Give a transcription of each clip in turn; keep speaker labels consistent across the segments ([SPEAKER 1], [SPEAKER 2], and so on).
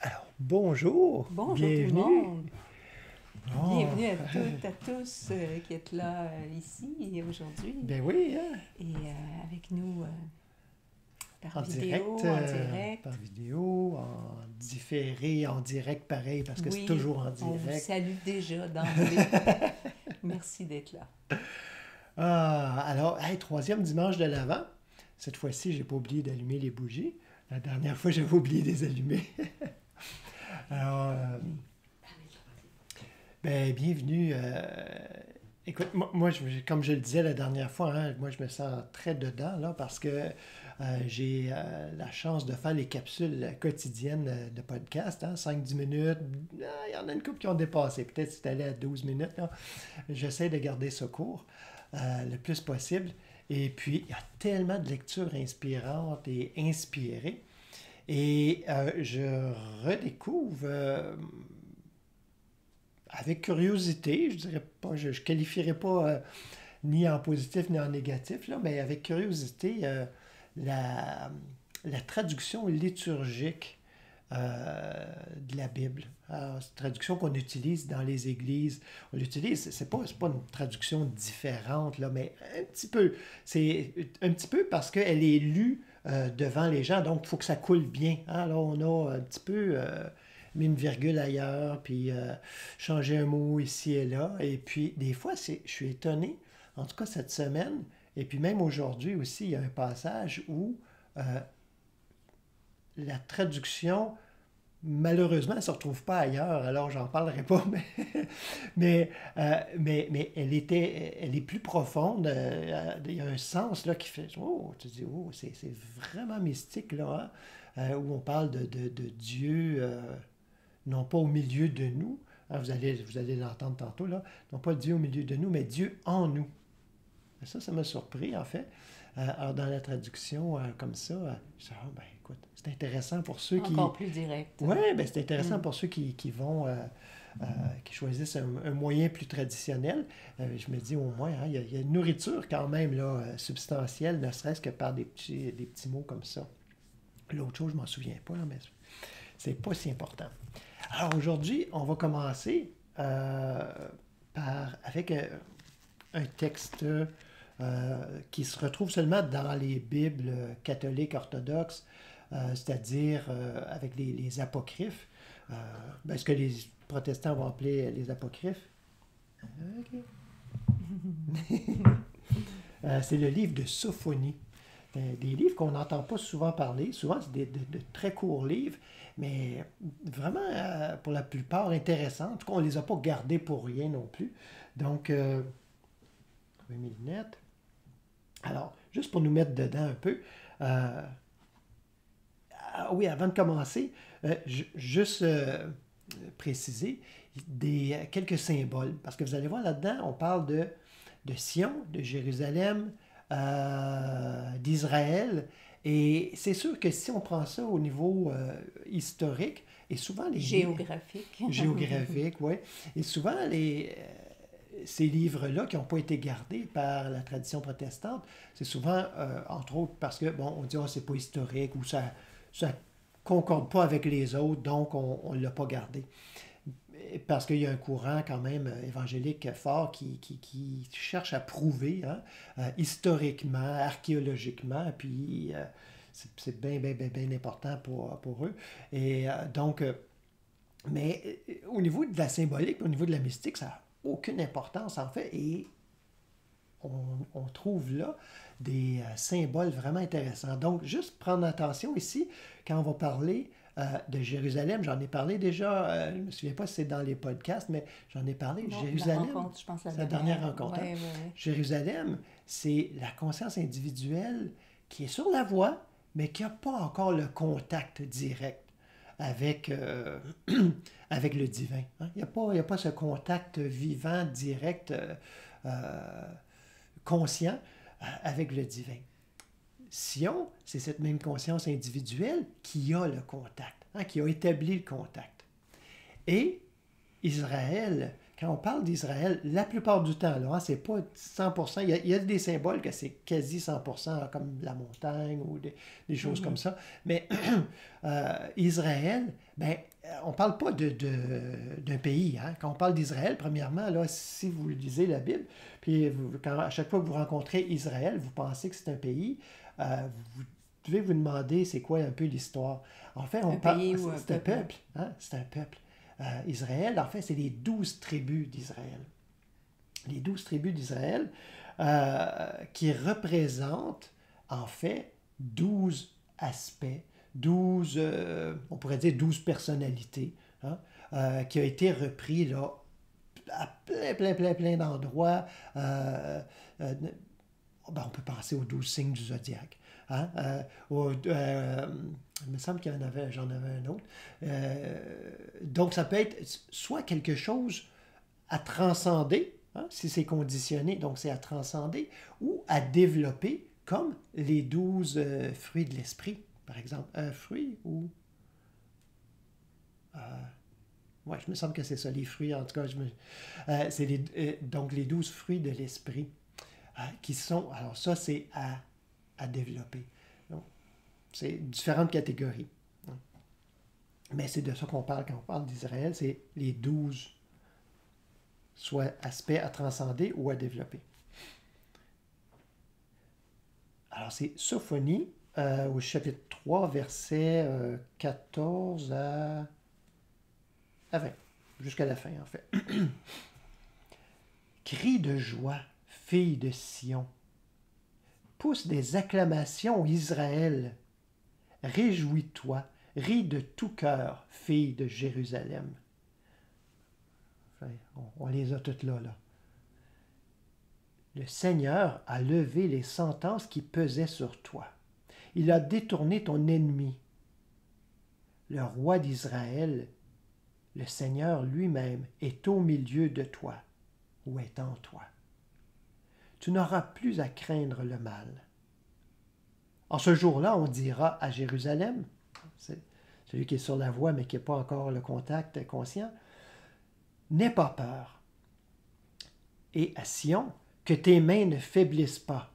[SPEAKER 1] Alors, bonjour,
[SPEAKER 2] Bonjour tout le
[SPEAKER 1] bienvenue.
[SPEAKER 2] monde.
[SPEAKER 1] Oh,
[SPEAKER 2] Bienvenue à toutes, à tous qui êtes là ici et aujourd'hui.
[SPEAKER 1] ben oui, hein,
[SPEAKER 2] Et avec nous par
[SPEAKER 1] en
[SPEAKER 2] vidéo,
[SPEAKER 1] direct,
[SPEAKER 2] en direct.
[SPEAKER 1] par vidéo, en différé, en direct pareil, parce que c'est
[SPEAKER 2] Oui,
[SPEAKER 1] toujours en
[SPEAKER 2] on vous
[SPEAKER 1] direct.
[SPEAKER 2] salue déjà d'emblée. Merci d'être là.
[SPEAKER 1] Alors, hey, troisième dimanche de l'Avent. Cette fois-ci, j'ai pas oublié d'allumer les bougies. La dernière fois, j'avais oublié de les allumer. Alors, ben, bienvenue. Écoute, comme je le disais la dernière fois, hein, moi, je me sens très dedans, là, parce que j'ai la chance de faire les capsules quotidiennes de podcast, hein, 5-10 minutes. Il y en a une couple qui ont dépassé. Peut-être que c'est allé à 12 minutes, là. J'essaie de garder ça court le plus possible. Et puis, il y a tellement de lectures inspirantes et inspirées. Et je redécouvre avec curiosité, je dirais pas, je ne qualifierais pas ni en positif ni en négatif, là, mais avec curiosité, la, la traduction liturgique de la Bible. Alors, c'est une traduction qu'on utilise dans les églises. On l'utilise, c'est pas une traduction différente, là, mais un petit peu. C'est un petit peu parce qu'elle est lue devant les gens, donc il faut que ça coule bien. Hein? Alors, on a un petit peu mis une virgule ailleurs, puis changé un mot ici et là. Et puis, des fois, je suis étonné, en tout cas cette semaine, et puis même aujourd'hui aussi, il y a un passage où la traduction, malheureusement, elle ne se retrouve pas ailleurs, alors j'en parlerai pas, mais elle est plus profonde. Il y a un sens là qui fait, oh, tu dis, oh, c'est vraiment mystique là, hein, où on parle de Dieu, non pas au milieu de nous, hein, vous allez l'entendre tantôt, là, non pas Dieu au milieu de nous, mais Dieu en nous. Ça m'a surpris, en fait. Alors, dans la traduction, comme ça, je dis, ah, ben, écoute, c'est intéressant pour ceux qui...
[SPEAKER 2] Encore plus direct.
[SPEAKER 1] Oui, ben, c'est intéressant
[SPEAKER 2] Mm.
[SPEAKER 1] pour ceux qui vont... qui choisissent un moyen plus traditionnel. Je me dis au moins, hein, il y a une nourriture quand même là, substantielle, ne serait-ce que par des petits mots comme ça. L'autre chose, je m'en souviens pas, là, mais c'est pas si important. Alors aujourd'hui, on va commencer avec un texte qui se retrouve seulement dans les Bibles catholiques orthodoxes, c'est-à-dire avec les apocryphes, ce que les protestants vont appeler les apocryphes. OK. C'est le livre de Sophonie. Des livres qu'on n'entend pas souvent parler. Souvent, c'est de très courts livres, mais vraiment, pour la plupart, intéressants. En tout cas, on ne les a pas gardés pour rien non plus. Donc, trouver mes lunettes. Alors, juste pour nous mettre dedans un peu, oui, avant de commencer, juste préciser quelques symboles, parce que vous allez voir là-dedans, on parle de Sion, de Jérusalem, d'Israël, et c'est sûr que si on prend ça au niveau historique, et souvent
[SPEAKER 2] Géographique.
[SPEAKER 1] géographique, oui, et souvent ces livres-là qui n'ont pas été gardés par la tradition protestante, c'est souvent, entre autres, parce que, bon, on dit, oh, c'est pas historique, ou ça concorde pas avec les autres, donc on ne l'a pas gardé. Parce qu'il y a un courant quand même évangélique fort qui cherche à prouver, hein, historiquement, archéologiquement, puis c'est bien, bien, bien, bien important pour eux. Et donc, mais au niveau de la symbolique, au niveau de la mystique, ça n'a aucune importance en fait, et on trouve là des symboles vraiment intéressants. Donc, juste prendre attention ici, quand on va parler de Jérusalem, j'en ai parlé déjà, je ne me souviens pas si c'est dans les podcasts, mais j'en ai parlé.
[SPEAKER 2] Non,
[SPEAKER 1] Jérusalem,
[SPEAKER 2] la rencontre, je pense,
[SPEAKER 1] c'est la dernière rencontre.
[SPEAKER 2] Ouais,
[SPEAKER 1] Hein?
[SPEAKER 2] ouais.
[SPEAKER 1] Jérusalem, c'est la conscience individuelle qui est sur la voie, mais qui n'a pas encore le contact direct avec, avec le divin. Hein? Il n'y a pas ce contact vivant, direct, conscient avec le divin. Sion, c'est cette même conscience individuelle qui a le contact, hein, qui a établi le contact. Et Israël, quand on parle d'Israël, la plupart du temps, là, hein, c'est pas 100%, il y a des symboles que c'est quasi 100%, comme la montagne ou des choses comme ça, mais Israël, ben, on parle pas d'un pays. Hein. Quand on parle d'Israël, premièrement, là, si vous lisez la Bible, puis à chaque fois que vous rencontrez Israël, vous pensez que c'est un pays, vous devez vous demander c'est quoi un peu l'histoire. En fait, on parle, c'est un peuple. Hein? C'est un peuple. Israël, en fait, c'est les 12 tribus d'Israël. Les 12 tribus d'Israël qui représentent, en fait, 12 aspects, 12, on pourrait dire 12 personnalités, hein, qui ont été repris là, à plein d'endroits. On peut penser aux 12 signes du zodiaque. Hein? Il me semble j'en avais un autre. Donc, ça peut être soit quelque chose à transcender, hein, si c'est conditionné, donc c'est à transcender, ou à développer, comme les 12 fruits de l'esprit, par exemple. Un fruit ou... oui, je me semble que c'est ça, les fruits, en tout cas. C'est donc les 12 fruits de l'esprit qui sont... Alors ça, c'est à développer. Donc, c'est différentes catégories. Mais c'est de ça qu'on parle quand on parle d'Israël, c'est les 12, soit aspects à transcender ou à développer. Alors, c'est Sophonie, au chapitre 3, versets 14 à 20, jusqu'à la fin, en fait. Crie de joie, fille de Sion. Pousse des acclamations, Israël. Réjouis-toi, ris de tout cœur, fille de Jérusalem. Enfin, on les a toutes là. Le Seigneur a levé les sentences qui pesaient sur toi. Il a détourné ton ennemi. Le roi d'Israël, le Seigneur lui-même, est au milieu de toi, ou est en toi. Tu n'auras plus à craindre le mal. En ce jour-là, on dira à Jérusalem, c'est celui qui est sur la voie mais qui n'a pas encore le contact conscient, n'aie pas peur. Et à Sion, que tes mains ne faiblissent pas.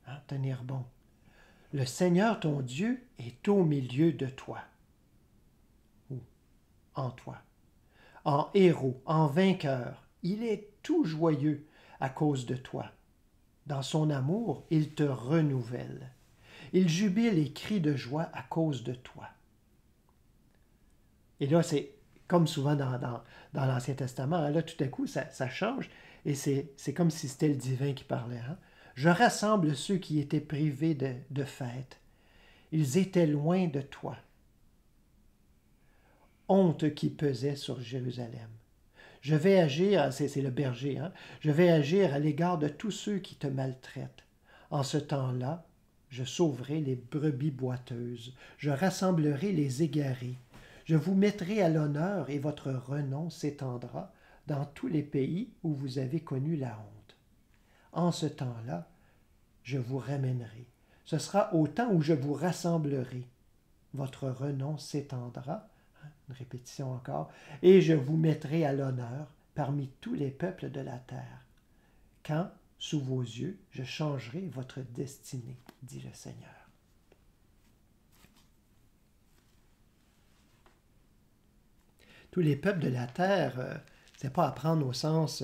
[SPEAKER 1] Hein, tenir bon. Le Seigneur ton Dieu est au milieu de toi. Ou en toi. En héros, en vainqueur, il est tout joyeux à cause de toi. Dans son amour, il te renouvelle. Il jubile et crie de joie à cause de toi. Et là, c'est comme souvent dans l'Ancien Testament, là, tout à coup, ça change, et c'est comme si c'était le divin qui parlait. Hein? Je rassemble ceux qui étaient privés de fête. Ils étaient loin de toi. Honte qui pesait sur Jérusalem. Je vais agir, c'est le berger, hein? Je vais agir à l'égard de tous ceux qui te maltraitent. En ce temps-là, je sauverai les brebis boiteuses, je rassemblerai les égarés, je vous mettrai à l'honneur et votre renom s'étendra dans tous les pays où vous avez connu la honte. En ce temps-là, je vous ramènerai. Ce sera au temps où je vous rassemblerai. Votre renom s'étendra, une répétition encore, et je vous mettrai à l'honneur parmi tous les peuples de la terre. Quand, sous vos yeux, je changerai votre destinée, dit le Seigneur. Tous les peuples de la terre, c'est pas à prendre au sens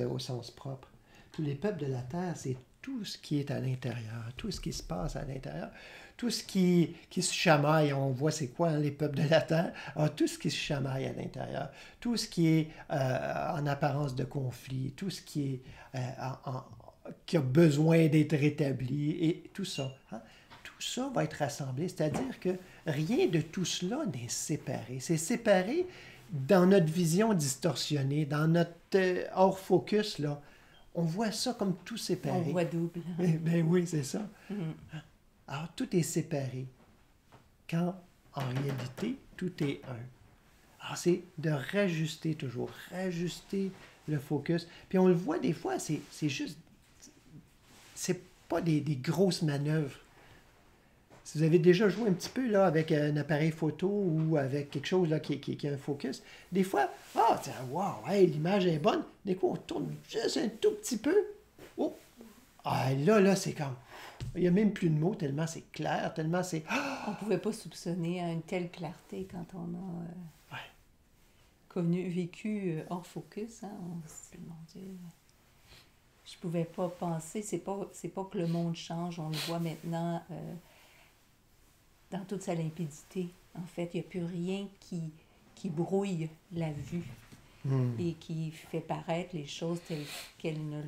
[SPEAKER 1] propre. Tous les peuples de la terre, c'est tout ce qui est à l'intérieur, tout ce qui se passe à l'intérieur, tout ce qui se chamaille. On voit c'est quoi hein, les peuples de la terre. Alors, tout ce qui se chamaille à l'intérieur, tout ce qui est en apparence de conflit, tout ce qui est qui a besoin d'être rétabli, et tout ça. Hein? Tout ça va être rassemblé, c'est-à-dire que rien de tout cela n'est séparé. C'est séparé dans notre vision distorsionnée, dans notre hors-focus, là. On voit ça comme tout séparé.
[SPEAKER 2] On voit double.
[SPEAKER 1] Ben oui, c'est ça. Alors, tout est séparé, quand, en réalité, tout est un. Alors, c'est de rajuster toujours, rajuster le focus. Puis on le voit des fois, c'est juste... C'est pas des grosses manœuvres. Si vous avez déjà joué un petit peu là, avec un appareil photo ou avec quelque chose là, qui a un focus, des fois, tiens, wow, hey, l'image est bonne. Des fois, on tourne juste un tout petit peu. Oh, là, c'est comme... Il n'y a même plus de mots, tellement c'est clair, tellement c'est...
[SPEAKER 2] On ne pouvait pas soupçonner une telle clarté quand on a vécu hors focus. Hein? On se dit, mon Dieu, je ne pouvais pas penser. C'est pas que le monde change, on le voit maintenant dans toute sa limpidité. En fait, il n'y a plus rien qui brouille la vue et qui fait paraître les choses telles qu'elles ne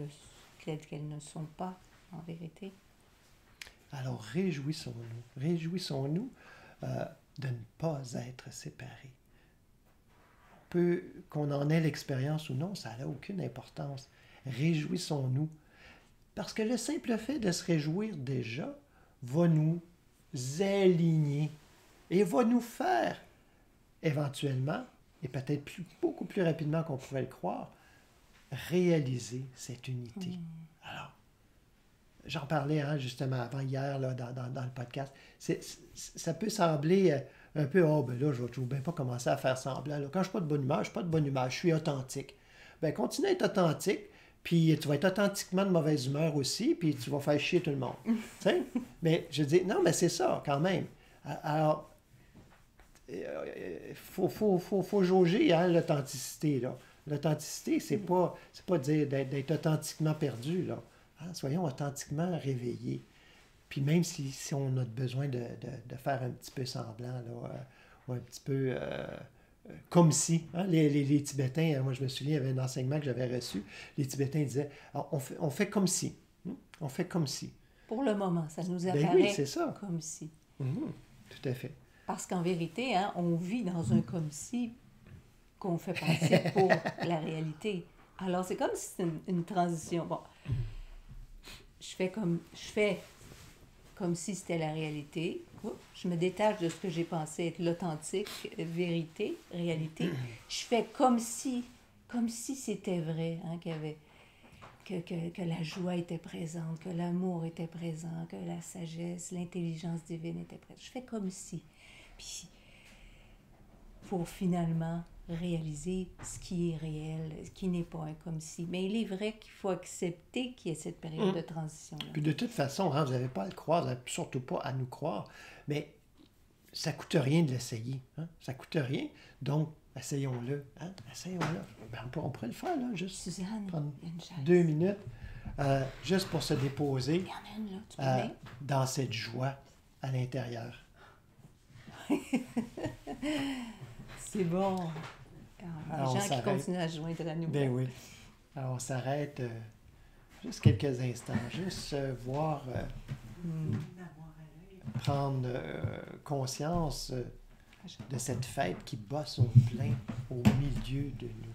[SPEAKER 2] sont pas, en vérité.
[SPEAKER 1] Alors, réjouissons-nous de ne pas être séparés. Qu'on en ait l'expérience ou non, ça n'a aucune importance. Réjouissons-nous. Parce que le simple fait de se réjouir déjà va nous aligner et va nous faire éventuellement, et peut-être beaucoup plus rapidement qu'on pourrait le croire, réaliser cette unité. Alors, j'en parlais justement avant hier là, dans le podcast. Ça peut sembler un peu, ben là, je ne vais bien pas commencer à faire semblant. Là. Quand je ne suis pas de bonne humeur, je ne suis pas de bonne humeur, je suis authentique. Ben continue à être authentique, puis tu vas être authentiquement de mauvaise humeur aussi, puis tu vas faire chier tout le monde. Mais je dis, non, mais c'est ça quand même. Alors, faut jauger l'authenticité. Là. L'authenticité, c'est pas dire d'être authentiquement perdu. Là. Soyons authentiquement réveillés. Puis même si on a besoin de faire un petit peu semblant, là, ou un petit peu comme si, les Tibétains, moi je me souviens, il y avait un enseignement que j'avais reçu, les Tibétains disaient, on fait comme si, on fait comme si.
[SPEAKER 2] Pour le moment, ça nous apparaît
[SPEAKER 1] oui, c'est ça.
[SPEAKER 2] comme si.
[SPEAKER 1] Tout à fait.
[SPEAKER 2] Parce qu'en vérité, on vit dans un comme si qu'on fait passer pour la réalité. Alors c'est comme si c'était une transition. Bon, je fais comme si c'était la réalité. Je me détache de ce que j'ai pensé être l'authentique vérité, réalité. Je fais comme si c'était vrai, que la joie était présente, que l'amour était présent, que la sagesse, l'intelligence divine était présente. Je fais comme si. Puis, pour finalement réaliser ce qui est réel, ce qui n'est pas un comme si. Mais il est vrai qu'il faut accepter qu'il y ait cette période de transition-là.
[SPEAKER 1] Puis de toute façon, vous n'avez pas à le croire, vous n'avez surtout pas à nous croire, mais ça ne coûte rien de l'essayer. Ça ne coûte rien, donc essayons-le. Essayons-le. Ben, on pourrait le faire, là, juste
[SPEAKER 2] Suzanne,
[SPEAKER 1] prendre
[SPEAKER 2] il y a une chaise.
[SPEAKER 1] 2 minutes, juste pour se déposer
[SPEAKER 2] Il y en a une, là, tu peux bien?
[SPEAKER 1] dans cette joie à l'intérieur.
[SPEAKER 2] C'est bon. Alors, les gens qui continuent à se joindre à nous.
[SPEAKER 1] Ben oui. Alors, on s'arrête juste quelques instants, juste voir, prendre conscience de cette fête qui bat son plein au milieu de nous.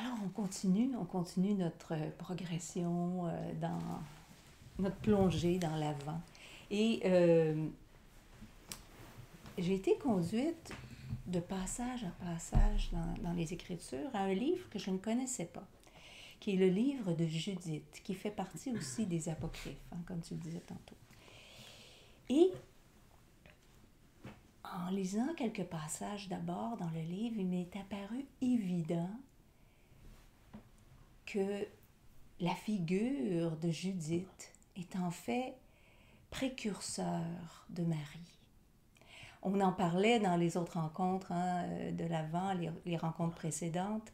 [SPEAKER 2] Alors, on continue notre progression dans notre plongée dans l'avant. Et j'ai été conduite de passage à passage dans les Écritures à un livre que je ne connaissais pas, qui est le livre de Judith, qui fait partie aussi des Apocryphes, hein, comme tu le disais tantôt. Et en lisant quelques passages d'abord dans le livre, il m'est apparu évident que la figure de Judith est en fait précurseur de Marie. On en parlait dans les autres rencontres de l'Avent, les rencontres précédentes,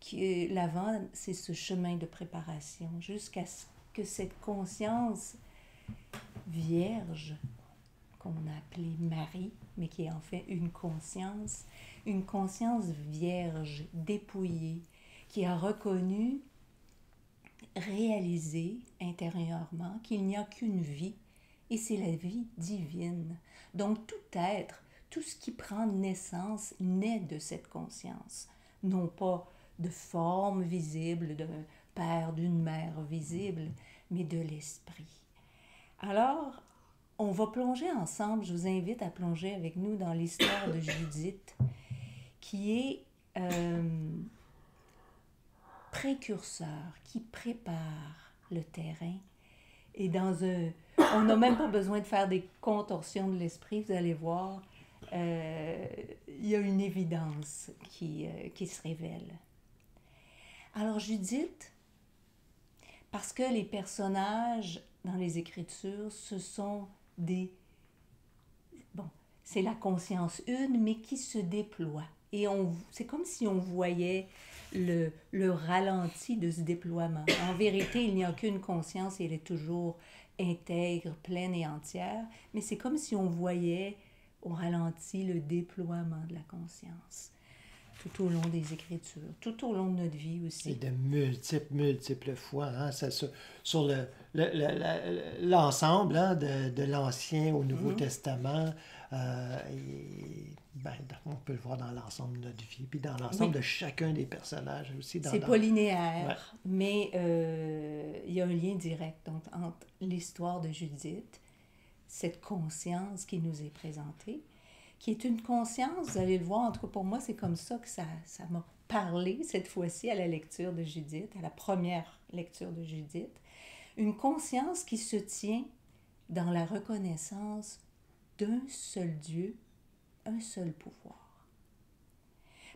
[SPEAKER 2] que l'Avent, c'est ce chemin de préparation, jusqu'à ce que cette conscience vierge, qu'on a appelée Marie, mais qui est en fait une conscience vierge, dépouillée, qui a reconnu, réalisé intérieurement qu'il n'y a qu'une vie, et c'est la vie divine. Donc tout être, tout ce qui prend naissance naît de cette conscience, non pas de forme visible, d'un père, d'une mère visible, mais de l'esprit. Alors, on va plonger ensemble, je vous invite à plonger avec nous dans l'histoire de Judith, qui est précurseur, qui prépare le terrain. Et on n'a même pas besoin de faire des contorsions de l'esprit, vous allez voir, il y a une évidence qui se révèle. Alors Judith, parce que les personnages dans les Écritures, ce sont c'est la conscience une, mais qui se déploie. Et c'est comme si on voyait le ralenti de ce déploiement. En vérité, il n'y a qu'une conscience et elle est toujours intègre, pleine et entière, mais c'est comme si on voyait au ralenti le déploiement de la conscience tout au long des Écritures, tout au long de notre vie aussi.
[SPEAKER 1] Et de multiples fois, hein, sur l'ensemble de l'Ancien au Nouveau Testament, on peut le voir dans l'ensemble de notre vie, puis dans l'ensemble de chacun des personnages aussi.
[SPEAKER 2] C'est pas linéaire, mais il y a un lien direct donc, entre l'histoire de Judith, cette conscience qui nous est présentée, qui est une conscience, vous allez le voir, en tout cas pour moi, c'est comme ça que ça m'a parlé cette fois-ci à la lecture de Judith, à la première lecture de Judith, une conscience qui se tient dans la reconnaissance d'un seul Dieu, un seul pouvoir.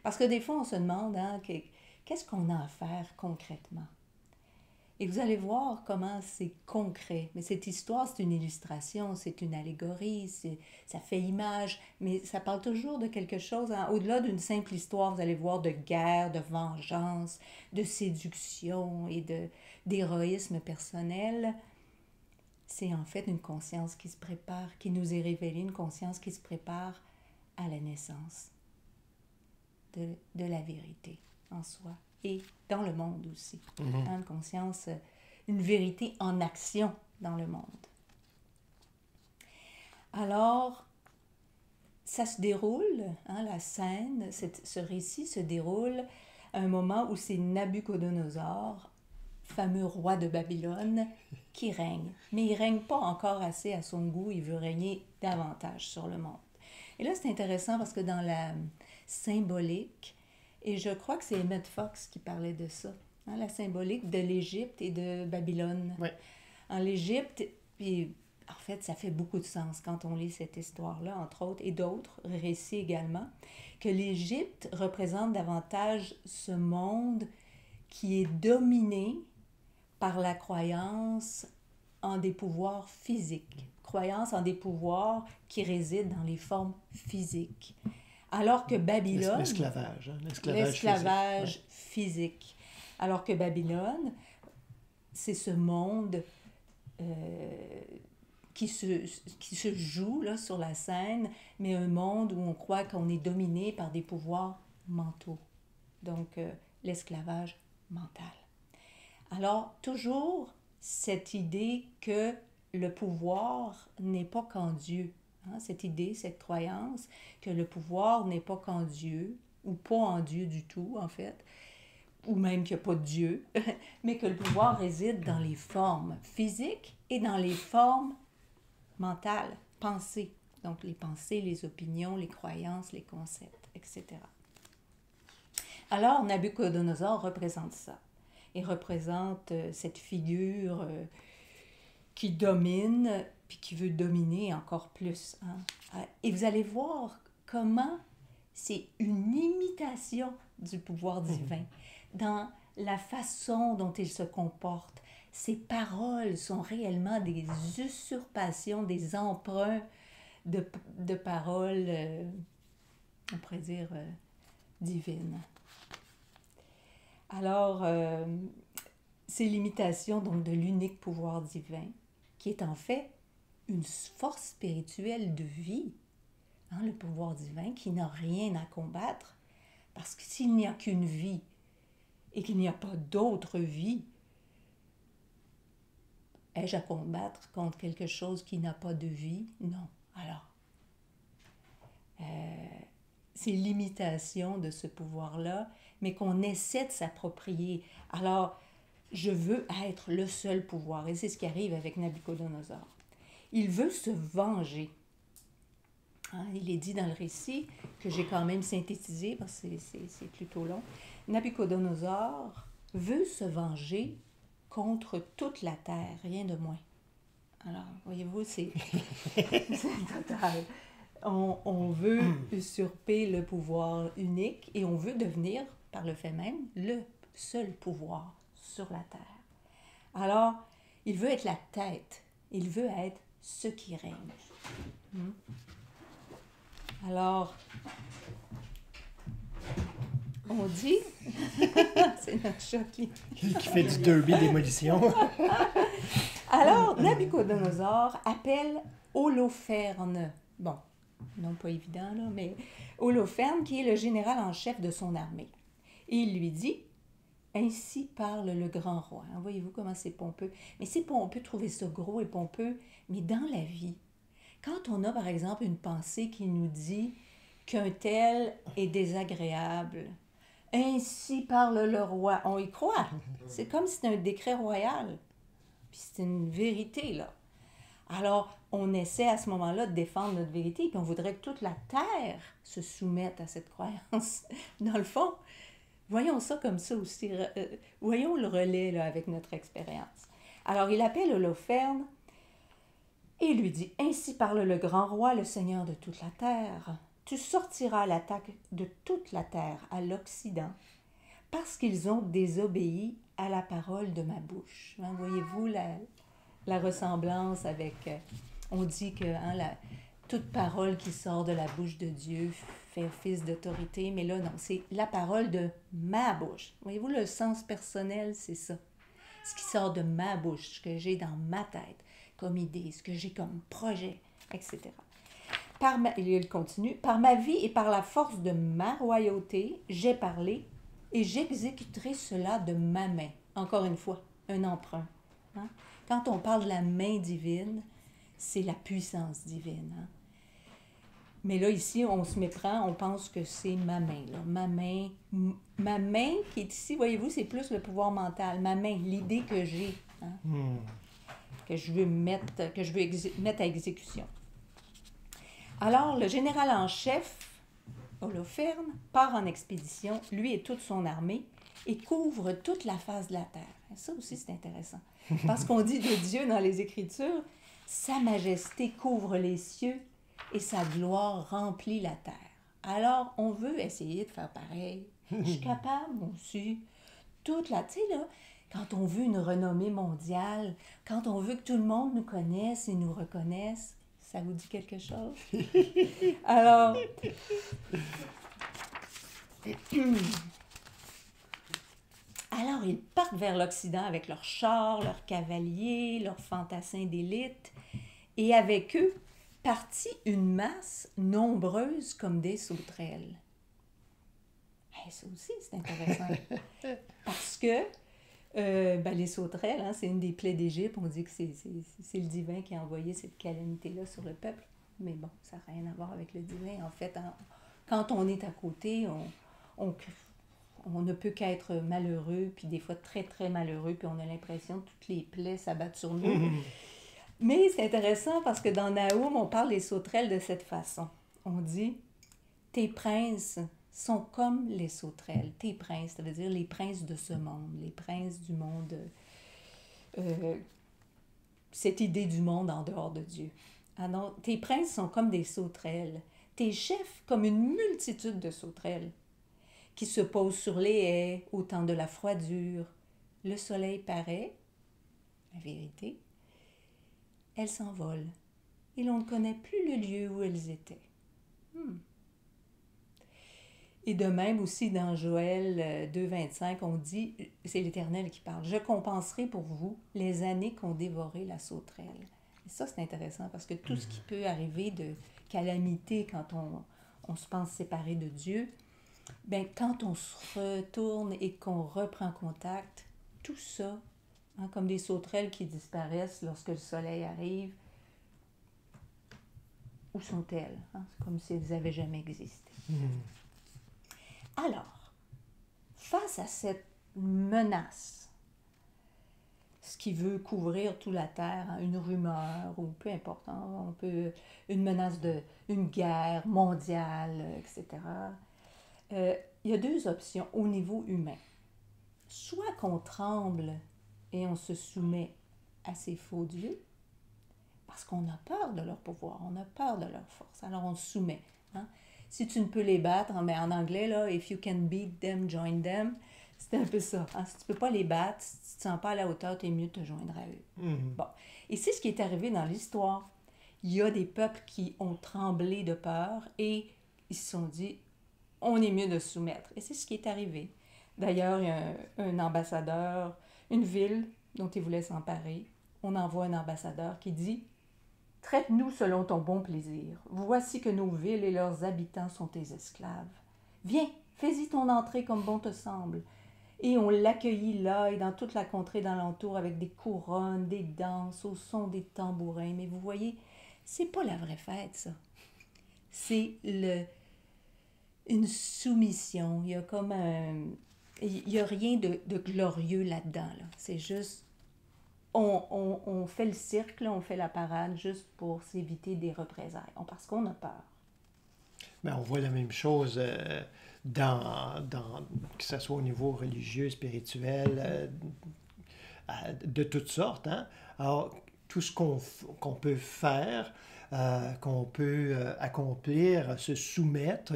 [SPEAKER 2] Parce que des fois, on se demande, qu'est-ce qu'on a à faire concrètement? Et vous allez voir comment c'est concret. Mais cette histoire, c'est une illustration, c'est une allégorie, ça fait image, mais ça parle toujours de quelque chose, au-delà d'une simple histoire, vous allez voir de guerre, de vengeance, de séduction et d'héroïsme personnel. C'est en fait une conscience qui se prépare, qui nous est révélée, une conscience qui se prépare à la naissance de la vérité en soi. Et dans le monde aussi. Une conscience, une vérité en action dans le monde. Alors, ça se déroule, la scène, ce récit se déroule à un moment où c'est Nabuchodonosor, fameux roi de Babylone, qui règne. Mais il ne règne pas encore assez à son goût, il veut régner davantage sur le monde. Et là, c'est intéressant parce que dans la symbolique, et je crois que c'est Emmett Fox qui parlait de ça, la symbolique de l'Égypte et de Babylone.
[SPEAKER 1] Ouais.
[SPEAKER 2] En l'Égypte, puis en fait, ça fait beaucoup de sens quand on lit cette histoire-là, entre autres, et d'autres récits également, que l'Égypte représente davantage ce monde qui est dominé par la croyance en des pouvoirs physiques, croyance en des pouvoirs qui résident dans les formes physiques. Alors que Babylone...
[SPEAKER 1] L'esclavage
[SPEAKER 2] physique. Alors que Babylone, c'est ce monde qui se joue là, sur la scène, mais un monde où on croit qu'on est dominé par des pouvoirs mentaux. Donc, l'esclavage mental. Alors, toujours cette idée que le pouvoir n'est pas qu'en Dieu. Cette idée, cette croyance que le pouvoir n'est pas qu'en Dieu, ou pas en Dieu du tout, en fait, ou même qu'il n'y a pas de Dieu, mais que le pouvoir réside dans les formes physiques et dans les formes mentales, pensées. Donc les pensées, les opinions, les croyances, les concepts, etc. Alors Nabucodonosor représente ça. Il représente cette figure qui domine, puis qui veut dominer encore plus. Hein? Et vous allez voir comment c'est une imitation du pouvoir divin dans la façon dont il se comporte. Ses paroles sont réellement des usurpations, des emprunts de paroles, on pourrait dire, divines. Alors, c'est l'imitation donc de l'unique pouvoir divin, qui est en fait une force spirituelle de vie, hein, le pouvoir divin qui n'a rien à combattre, parce que s'il n'y a qu'une vie et qu'il n'y a pas d'autre vie, ai-je à combattre contre quelque chose qui n'a pas de vie? Non. Alors, c'est l'imitation de ce pouvoir-là, mais qu'on essaie de s'approprier. Alors, je veux être le seul pouvoir. Et c'est ce qui arrive avec Nabucodonosor. Il veut se venger. Hein, il est dit dans le récit, que j'ai quand même synthétisé, parce que c'est plutôt long. Nabucodonosor veut se venger contre toute la terre, rien de moins. Alors, voyez-vous, c'est total. On veut usurper le pouvoir unique et on veut devenir, par le fait même, le seul pouvoir sur la terre. Alors, il veut être la tête. Il veut être ce qui règne. Alors, on dit... c'est notre chat qui
[SPEAKER 1] fait du derby démolition.
[SPEAKER 2] Alors, Nabucodonosor appelle Holoferne. Bon, non pas évident, là, mais Holoferne, qui est le général en chef de son armée. Et il lui dit, « Ainsi parle le grand roi. » Voyez-vous comment c'est pompeux. Mais on peut trouver ça gros et pompeux, mais dans la vie, quand on a, par exemple, une pensée qui nous dit qu'un tel est désagréable, « Ainsi parle le roi. » On y croit. C'est comme si c'était un décret royal. Puis c'est une vérité, là. Alors, on essaie à ce moment-là de défendre notre vérité, puis on voudrait que toute la terre se soumette à cette croyance. Dans le fond, voyons ça comme ça aussi. Voyons le relais, là, avec notre expérience. Alors, il appelle Holoferne et lui dit, « Ainsi parle le grand roi, le Seigneur de toute la terre. Tu sortiras à l'attaque de toute la terre à l'Occident, parce qu'ils ont désobéi à la parole de ma bouche. » Hein, voyez-vous la ressemblance avec... on dit que toute parole qui sort de la bouche de Dieu fait office d'autorité, mais là, non, c'est la parole de ma bouche. Voyez-vous, le sens personnel, c'est ça. Ce qui sort de ma bouche, ce que j'ai dans ma tête comme idée, ce que j'ai comme projet, etc. Il continue, « Par ma vie et par la force de ma royauté, j'ai parlé, et j'exécuterai cela de ma main. » Encore une fois, un emprunt. Hein? Quand on parle de la main divine, c'est la puissance divine. Hein? Mais là, ici, on se méprend, on pense que c'est ma main. Là. Ma main qui est ici, voyez-vous, c'est plus le pouvoir mental. Ma main, l'idée que j'ai, hein? Que je veux mettre à exécution. Alors, le général en chef, Holoferne, part en expédition, lui et toute son armée, et couvre toute la face de la terre. Et ça aussi, c'est intéressant. Parce qu'on dit de Dieu dans les Écritures, « Sa majesté couvre les cieux et sa gloire remplit la terre. » Alors, on veut essayer de faire pareil. Je suis capable, moi aussi. Tu sais, là, quand on veut une renommée mondiale, quand on veut que tout le monde nous connaisse et nous reconnaisse, ça vous dit quelque chose? Alors... Alors, ils partent vers l'Occident avec leurs chars, leurs cavaliers, leurs fantassins d'élite, et avec eux partit une masse nombreuse comme des sauterelles. Ça aussi, c'est intéressant. Parce que les sauterelles, hein, c'est une des plaies d'Égypte. On dit que c'est le divin qui a envoyé cette calamité-là sur le peuple. Mais bon, ça n'a rien à voir avec le divin. En fait, quand on est à côté, on ne peut qu'être malheureux, puis des fois très, très malheureux, puis on a l'impression que toutes les plaies s'abattent sur nous. Mais c'est intéressant parce que dans Nahum, on parle des sauterelles de cette façon. On dit, tes princes sont comme les sauterelles. Tes princes, ça veut dire les princes de ce monde, les princes du monde, cette idée du monde en dehors de Dieu. Alors, tes princes sont comme des sauterelles, tes chefs comme une multitude de sauterelles qui se posent sur les haies au temps de la froidure. Le soleil paraît, la vérité, elles s'envolent et l'on ne connaît plus le lieu où elles étaient. Et de même aussi dans Joël 2,25, on dit, c'est l'Éternel qui parle, « Je compenserai pour vous les années qu'ont dévoré la sauterelle. » Et ça, c'est intéressant parce que tout ce qui peut arriver de calamité quand on se pense séparé de Dieu, bien, quand on se retourne et qu'on reprend contact, tout ça, comme des sauterelles qui disparaissent lorsque le soleil arrive, où sont-elles? C'est comme si elles n'avaient jamais existé. Alors, face à cette menace, ce qui veut couvrir toute la terre, une rumeur ou peu importe, on peut une menace d'une guerre mondiale, etc. Il y a deux options au niveau humain. Soit qu'on tremble et on se soumet à ces faux dieux, parce qu'on a peur de leur pouvoir, on a peur de leur force, alors on se soumet. Si tu ne peux les battre, mais en anglais, là, if you can beat them, join them, c'est un peu ça. Si tu ne peux pas les battre, si tu ne te sens pas à la hauteur, tu es mieux de te joindre à eux. Bon. Et c'est ce qui est arrivé dans l'histoire. Il y a des peuples qui ont tremblé de peur et ils se sont dit, on est mieux de se soumettre. Et c'est ce qui est arrivé. D'ailleurs, il y a un ambassadeur, une ville dont ils voulaient s'emparer. On envoie un ambassadeur qui dit, « Traite-nous selon ton bon plaisir. Voici que nos villes et leurs habitants sont tes esclaves. Viens, fais-y ton entrée comme bon te semble. » Et on l'accueillit là et dans toute la contrée d'alentour avec des couronnes, des danses, au son des tambourins. Mais vous voyez, c'est pas la vraie fête, ça. C'est une soumission. Il y a comme il y a rien de glorieux là-dedans. Là. C'est juste, on fait le cirque, là, on fait la parade juste pour s'éviter des représailles, parce qu'on a peur.
[SPEAKER 1] Mais on voit la même chose que ce soit au niveau religieux, spirituel, de toutes sortes. Alors, tout ce qu'on peut faire, qu'on peut accomplir, se soumettre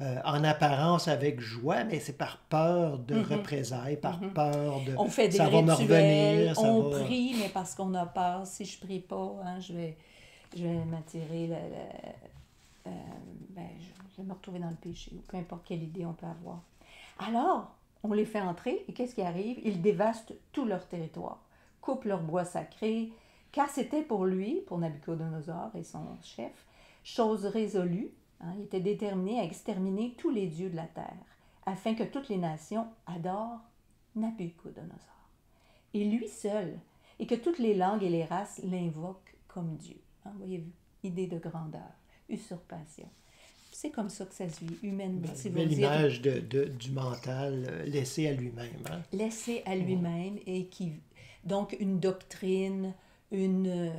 [SPEAKER 1] en apparence avec joie, mais c'est par peur de représailles, par peur de...
[SPEAKER 2] On fait des
[SPEAKER 1] ça
[SPEAKER 2] rituels,
[SPEAKER 1] va me revenir,
[SPEAKER 2] on prie, mais parce qu'on a peur. Si je prie pas, je vais m'attirer je vais me retrouver dans le péché, ou peu importe quelle idée on peut avoir. Alors, on les fait entrer, et qu'est-ce qui arrive? Ils dévastent tout leur territoire, coupent leur bois sacré, car c'était pour lui, pour Nabuchodonosor et son chef, chose résolue. Il était déterminé à exterminer tous les dieux de la terre, afin que toutes les nations adorent Nabuchodonosor, et lui seul, et que toutes les langues et les races l'invoquent comme Dieu. Voyez-vous, idée de grandeur, usurpation. C'est comme ça que ça se vit, humainement.
[SPEAKER 1] L'image du mental laissé à lui-même.
[SPEAKER 2] Laissé à lui-même, et donc une doctrine, une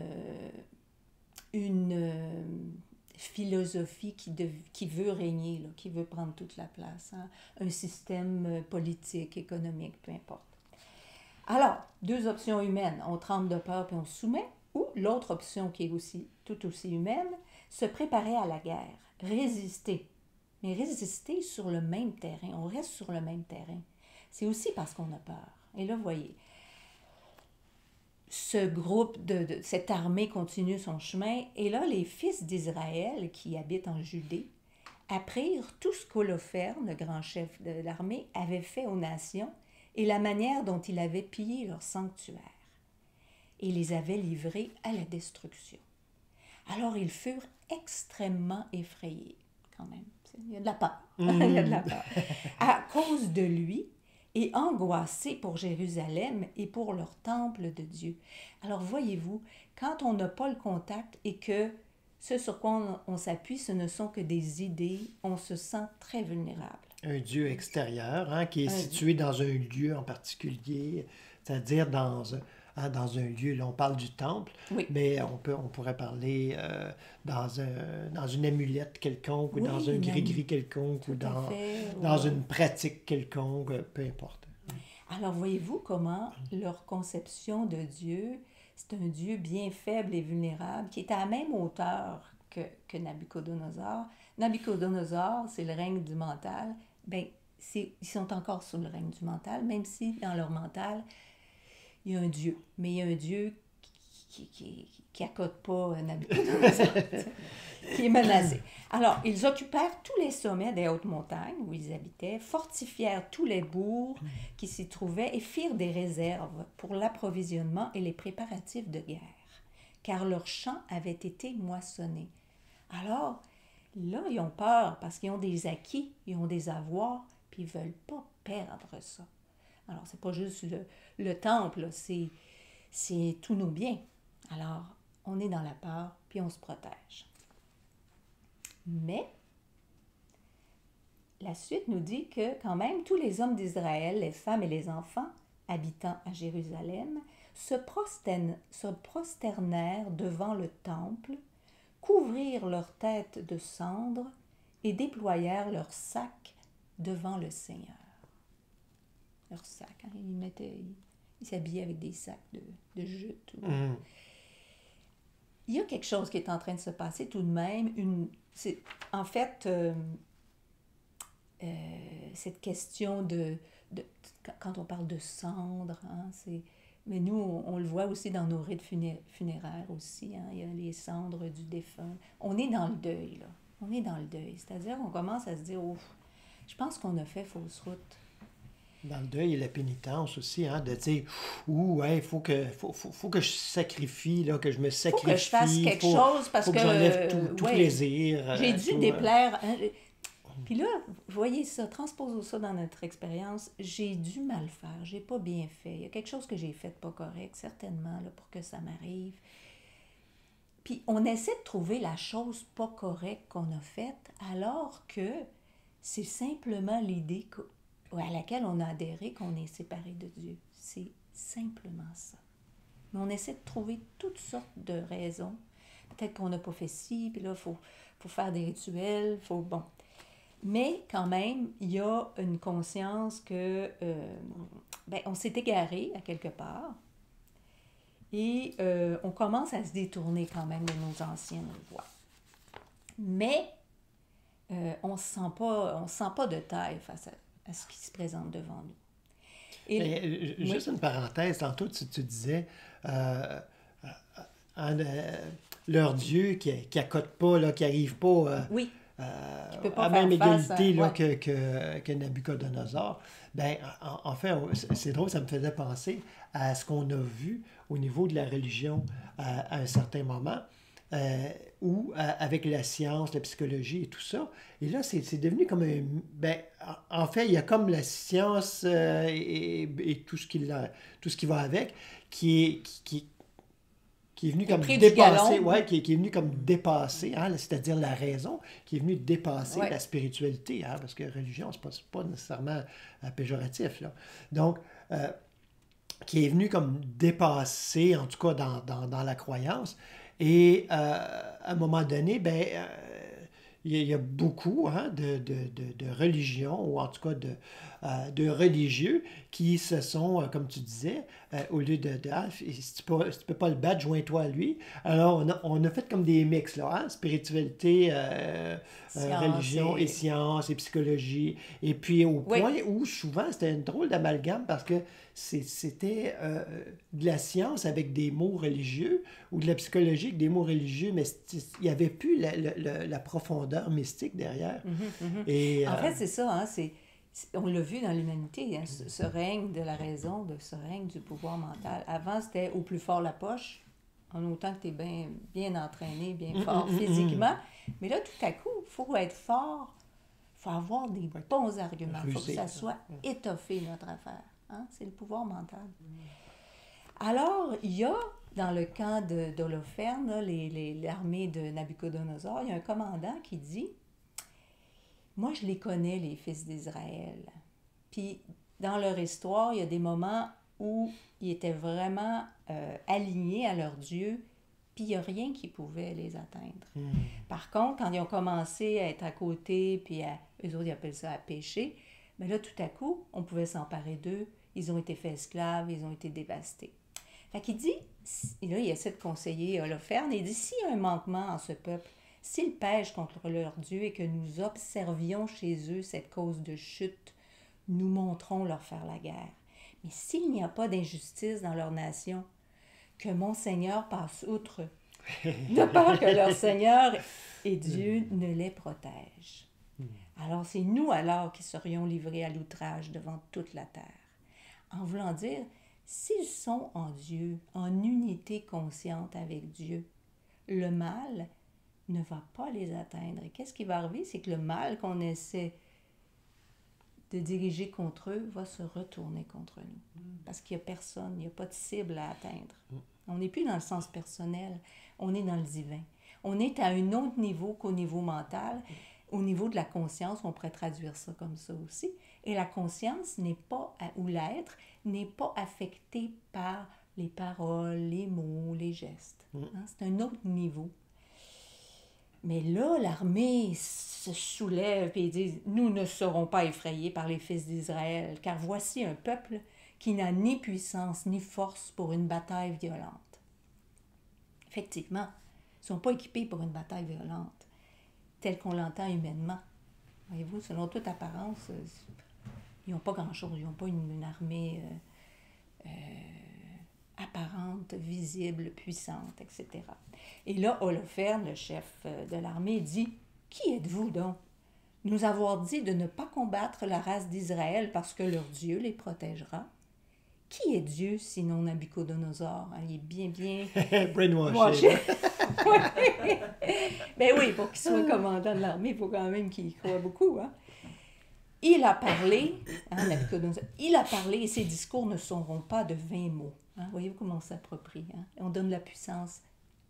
[SPEAKER 2] philosophie qui veut régner, là, qui veut prendre toute la place. Un système politique, économique, peu importe. Alors, deux options humaines. On tremble de peur puis on se soumet. Ou l'autre option qui est tout aussi humaine, se préparer à la guerre. Résister. Mais résister sur le même terrain. On reste sur le même terrain. C'est aussi parce qu'on a peur. Et là, vous voyez, ce groupe, cette armée continue son chemin. Et là, les fils d'Israël qui habitent en Judée apprirent tout ce qu'Holoferne, le grand chef de l'armée, avait fait aux nations et la manière dont il avait pillé leur sanctuaire. Et les avait livrés à la destruction. Alors ils furent extrêmement effrayés, quand même. Il y a de la peur. Il y a de la peur. À cause de lui, et angoissés pour Jérusalem et pour leur temple de Dieu. Alors voyez-vous, quand on n'a pas le contact et que ce sur quoi on s'appuie, ce ne sont que des idées, on se sent très vulnérable.
[SPEAKER 1] Un Dieu extérieur, hein, qui est
[SPEAKER 2] Un-
[SPEAKER 1] situé dans un lieu en particulier, c'est-à-dire dans un lieu, là on parle du temple,
[SPEAKER 2] Oui,
[SPEAKER 1] mais on pourrait parler dans une amulette quelconque, ou
[SPEAKER 2] oui,
[SPEAKER 1] dans un
[SPEAKER 2] même,
[SPEAKER 1] gris-gris quelconque, ou
[SPEAKER 2] tout à fait.
[SPEAKER 1] dans une pratique quelconque, peu importe.
[SPEAKER 2] Alors, voyez-vous comment leur conception de Dieu, c'est un Dieu bien faible et vulnérable, qui est à la même hauteur que Nabucodonosor. Nabucodonosor, c'est le règne du mental. Ben, ils sont encore sous le règne du mental, même si dans leur mental, il y a un Dieu. Mais il y a un Dieu qui accote pas Nabucodonosor, qui est menacé. Alors, ils occupèrent tous les sommets des hautes montagnes où ils habitaient, fortifièrent tous les bourgs qui s'y trouvaient et firent des réserves pour l'approvisionnement et les préparatifs de guerre, car leurs champs avaient été moissonnés. Alors, là, ils ont peur parce qu'ils ont des acquis, ils ont des avoirs, puis ils ne veulent pas perdre ça. Alors, c'est pas juste le temple, là, c'est tous nos biens. Alors, on est dans la peur, puis on se protège. Mais la suite nous dit que quand même tous les hommes d'Israël, les femmes et les enfants habitant à Jérusalem, se prosternèrent devant le temple, couvrirent leurs têtes de cendres et déployèrent leurs sacs devant le Seigneur. Leurs sacs, hein, ils s'habillaient avec des sacs de jute. Il y a quelque chose qui est en train de se passer tout de même. En fait, cette question quand on parle de cendres, hein, mais nous, on le voit aussi dans nos rites funéraires aussi. Hein, il y a les cendres du défunt. On est dans le deuil, là. On est dans le deuil. C'est-à-dire qu'on commence à se dire, ouf, je pense qu'on a fait fausse route.
[SPEAKER 1] Dans le deuil et la pénitence aussi, hein, de dire, ouais, faut que je sacrifie, là, que je me
[SPEAKER 2] Faut
[SPEAKER 1] sacrifie.
[SPEAKER 2] que je fasse quelque chose parce
[SPEAKER 1] faut que j'enlève tout
[SPEAKER 2] ouais,
[SPEAKER 1] plaisir.
[SPEAKER 2] j'ai dû
[SPEAKER 1] tout,
[SPEAKER 2] déplaire. Hein, puis là, vous voyez ça, transposons ça dans notre expérience. J'ai dû mal faire, j'ai pas bien fait. Il y a quelque chose que j'ai fait pas correct, certainement, là, pour que ça m'arrive. Puis on essaie de trouver la chose pas correcte qu'on a faite, alors que c'est simplement l'idée à laquelle on a adhéré qu'on est séparé de Dieu. C'est simplement ça. Mais on essaie de trouver toutes sortes de raisons. Peut-être qu'on n'a pas fait ci, puis là, il faut faire des rituels, bon. Mais quand même, il y a une conscience que on s'est égaré à quelque part et on commence à se détourner quand même de nos anciennes voies. Mais on ne se sent pas de taille face à ce qui se présente devant nous.
[SPEAKER 1] Juste une parenthèse, tantôt tu disais leur Dieu qui accote pas, là, qui n'arrive pas
[SPEAKER 2] oui.
[SPEAKER 1] à même égalité là, que Nabucodonosor. Ben, en fait, c'est drôle, ça me faisait penser à ce qu'on a vu au niveau de la religion à un certain moment. Ou avec la science, la psychologie et tout ça. Et là, c'est devenu comme un... Ben, en fait, il y a comme la science et tout ce qui va avec, qui est venu comme dépasser, qui est venu comme dépasser, hein, c'est-à-dire la raison, qui est venu dépasser la spiritualité, hein, parce que religion, c'est pas nécessairement péjoratif, là. Donc, qui est venu comme dépasser, en tout cas dans la croyance. Et à un moment donné, il y a beaucoup, hein, de religions, ou en tout cas de religieux, qui se sont, comme tu disais, au lieu si tu peux pas le battre, joins-toi à lui. Alors, on a fait comme des mix, là, hein, spiritualité, religion et science et psychologie. Et puis, au point où, souvent, c'était une drôle d'amalgame, parce que c'était de la science avec des mots religieux, ou de la psychologie avec des mots religieux, mais il n'y avait plus la profondeur mystique derrière. Et,
[SPEAKER 2] en fait, c'est ça, hein, on l'a vu dans l'humanité, hein, ce règne de la raison, ce règne du pouvoir mental. Avant, c'était au plus fort la poche, en autant que tu es bien entraîné, bien fort physiquement. Mais là, tout à coup, il faut être fort, il faut avoir des bons arguments, il faut que ça soit étoffé, notre affaire. Hein? C'est le pouvoir mental. Alors, il y a, dans le camp d'Holoferne, l'armée de Nabucodonosor, il y a un commandant qui dit moi, je les connais, les fils d'Israël. Puis, dans leur histoire, il y a des moments où ils étaient vraiment alignés à leur Dieu, puis il n'y a rien qui pouvait les atteindre. Par contre, quand ils ont commencé à être à côté, puis eux autres, ils appellent ça à pécher, mais là, tout à coup, on pouvait s'emparer d'eux. Ils ont été faits esclaves, ils ont été dévastés. Fait qu'il dit, et là, il essaie de conseiller Holoferne, il dit, s'il y a un manquement en ce peuple, s'ils pêchent contre leur Dieu et que nous observions chez eux cette cause de chute, nous montrons leur faire la guerre. Mais s'il n'y a pas d'injustice dans leur nation, que mon Seigneur passe outre, de peur que leur Seigneur et Dieu ne les protège. Alors c'est nous alors qui serions livrés à l'outrage devant toute la terre. En voulant dire, s'ils sont en Dieu, en unité consciente avec Dieu, le mal ne va pas les atteindre. Et qu'est-ce qui va arriver? C'est que le mal qu'on essaie de diriger contre eux va se retourner contre nous. Parce qu'il n'y a personne, il n'y a pas de cible à atteindre. On n'est plus dans le sens personnel, on est dans le divin. On est à un autre niveau qu'au niveau mental. Au niveau de la conscience, on pourrait traduire ça comme ça aussi. Et la conscience n'est pas, ou l'être, n'est pas affecté par les paroles, les mots, les gestes. C'est un autre niveau. Mais là, l'armée se soulève et dit, nous ne serons pas effrayés par les fils d'Israël, car voici un peuple qui n'a ni puissance ni force pour une bataille violente. Effectivement, ils ne sont pas équipés pour une bataille violente, telle qu'on l'entend humainement. Voyez-vous, selon toute apparence, ils n'ont pas grand-chose, ils n'ont pas une armée apparente, visible, puissante, etc. Et là, Holoferne, le chef de l'armée, dit, « Qui êtes-vous donc? Nous avoir dit de ne pas combattre la race d'Israël parce que leur Dieu les protégera. Qui est Dieu sinon Nabucodonosor? » Il est bien
[SPEAKER 1] brainwashé.
[SPEAKER 2] Ben oui, pour qu'il soit commandant de l'armée, il faut quand même qu'il y croit beaucoup. Hein? Il a parlé, Nabucodonosor, il a parlé et ses discours ne seront pas de 20 mots. Hein? Voyez-vous comment on s'approprie. Hein? On donne la puissance,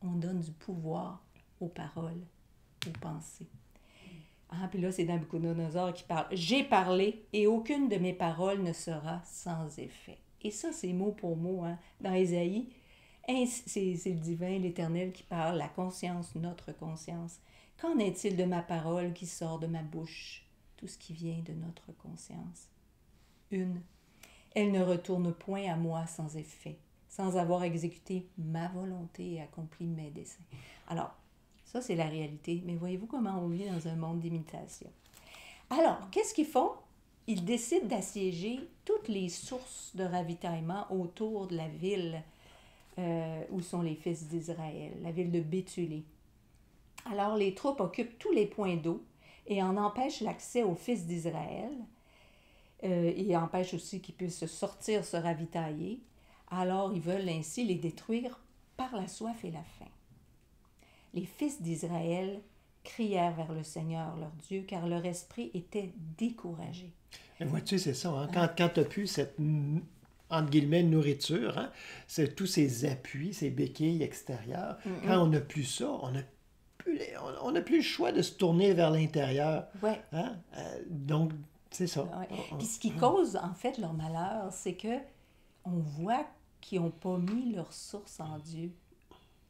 [SPEAKER 2] on donne du pouvoir aux paroles, aux pensées. Puis là, c'est Nabucodonosor qui parle. « J'ai parlé et aucune de mes paroles ne sera sans effet. » Et ça, c'est mot pour mot. Hein? Dans Ésaïe, c'est le divin, l'Éternel qui parle, la conscience, notre conscience. « Qu'en est-il de ma parole qui sort de ma bouche? » Tout ce qui vient de notre conscience. Une, elle ne retourne point à moi sans effet, sans avoir exécuté ma volonté et accompli mes desseins. Alors, ça, c'est la réalité. Mais voyez-vous comment on vit dans un monde d'imitation. Alors, qu'est-ce qu'ils font? Ils décident d'assiéger toutes les sources de ravitaillement autour de la ville où sont les fils d'Israël, la ville de Béthulée. Alors, les troupes occupent tous les points d'eau et en empêchent l'accès aux fils d'Israël. Et empêchent aussi qu'ils puissent sortir se ravitailler. Alors, ils veulent ainsi les détruire par la soif et la faim. Les fils d'Israël crièrent vers le Seigneur, leur Dieu, car leur esprit était découragé.
[SPEAKER 1] Et vois-tu, c'est ça. Hein? Quand tu n'as plus cette, entre guillemets, nourriture, hein? C'est tous ces appuis, ces béquilles extérieures, quand on n'a plus ça, on n'a plus le choix de se tourner vers l'intérieur.
[SPEAKER 2] Ouais.
[SPEAKER 1] Hein? Donc, c'est ça.
[SPEAKER 2] Ouais. Puis ce qui cause, en fait, leur malheur, c'est que on voit qu'ils n'ont pas mis leur source en Dieu.